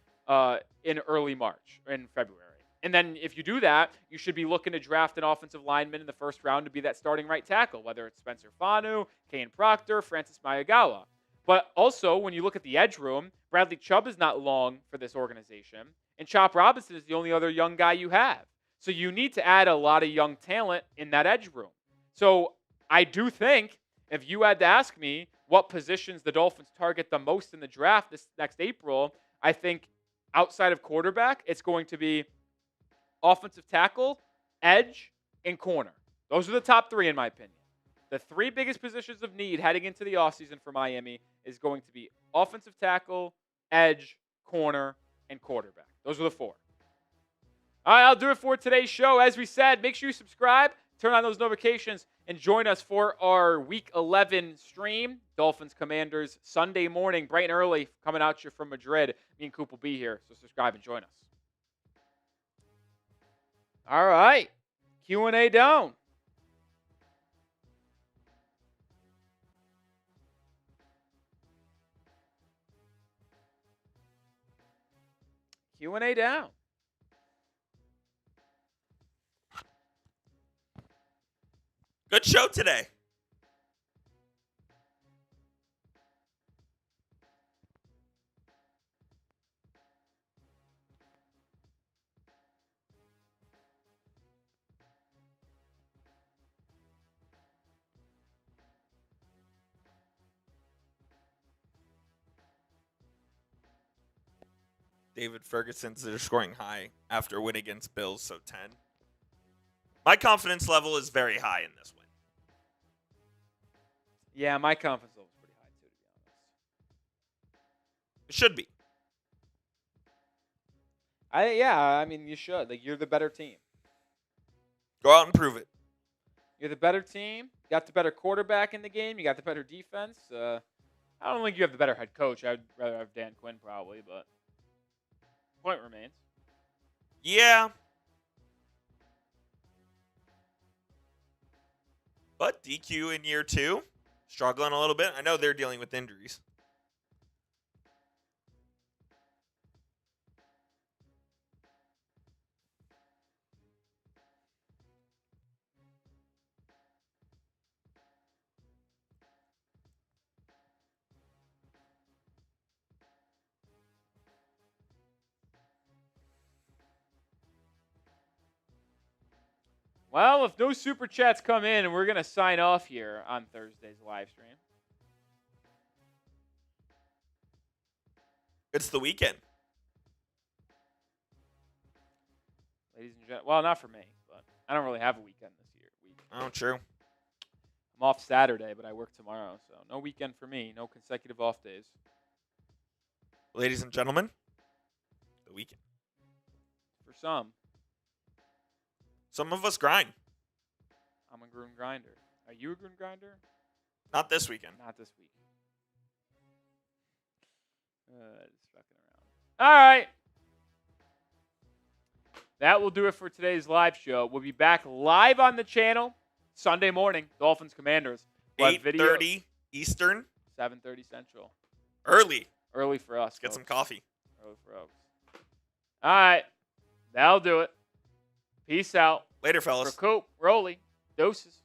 in early March, in February. And then if you do that, you should be looking to draft an offensive lineman in the first round to be that starting right tackle, whether it's Spencer Fanu, Kane Proctor, Francis Mayagawa. But also, when you look at the edge room, Bradley Chubb is not long for this organization, and Chop Robinson is the only other young guy you have. So you need to add a lot of young talent in that edge room. So I do think if you had to ask me what positions the Dolphins target the most in the draft this next April, I think outside of quarterback, it's going to be offensive tackle, edge, and corner. Those are the top three, in my opinion. The three biggest positions of need heading into the offseason for Miami is going to be offensive tackle, edge, corner, and quarterback. Those are the four. All right, I'll do it for today's show. As we said, make sure you subscribe, turn on those notifications, and join us for our Week 11 stream. Dolphins Commanders, Sunday morning, bright and early, coming out here from Madrid. Me and Coop will be here, so subscribe and join us. All right, Q&A down. Q&A down. Good show today. David Ferguson's they're scoring high after a win against Bills, so 10. My confidence level is very high in this win. Yeah, my confidence level is pretty high too, to be honest. It should be. I mean, you should. Like, you're the better team. Go out and prove it. You're the better team. You got the better quarterback in the game. You got the better defense. I don't think you have the better head coach. I'd rather have Dan Quinn probably, but point remains. Yeah. But DQ in year 2, struggling a little bit. I know they're dealing with injuries. Well, if no super chats come in, we're going to sign off here on Thursday's live stream. It's the weekend. Ladies and gentlemen, well, not for me, but I don't really have a weekend this year. Oh, true. I'm off Saturday, but I work tomorrow, so no weekend for me. No consecutive off days. Ladies and gentlemen, the weekend. For some. Some of us grind. I'm a groom grinder. Are you a groom grinder? Not this weekend. Not this week. Just fucking around. All right. That will do it for today's live show. We'll be back live on the channel Sunday morning. Dolphins Commanders. 8:30 Eastern. 7:30 Central. Early. Early for us. Let's get some coffee. Early for us. All right. That'll do it. Peace out. Later, fellas. For Coop, Rolly, doses.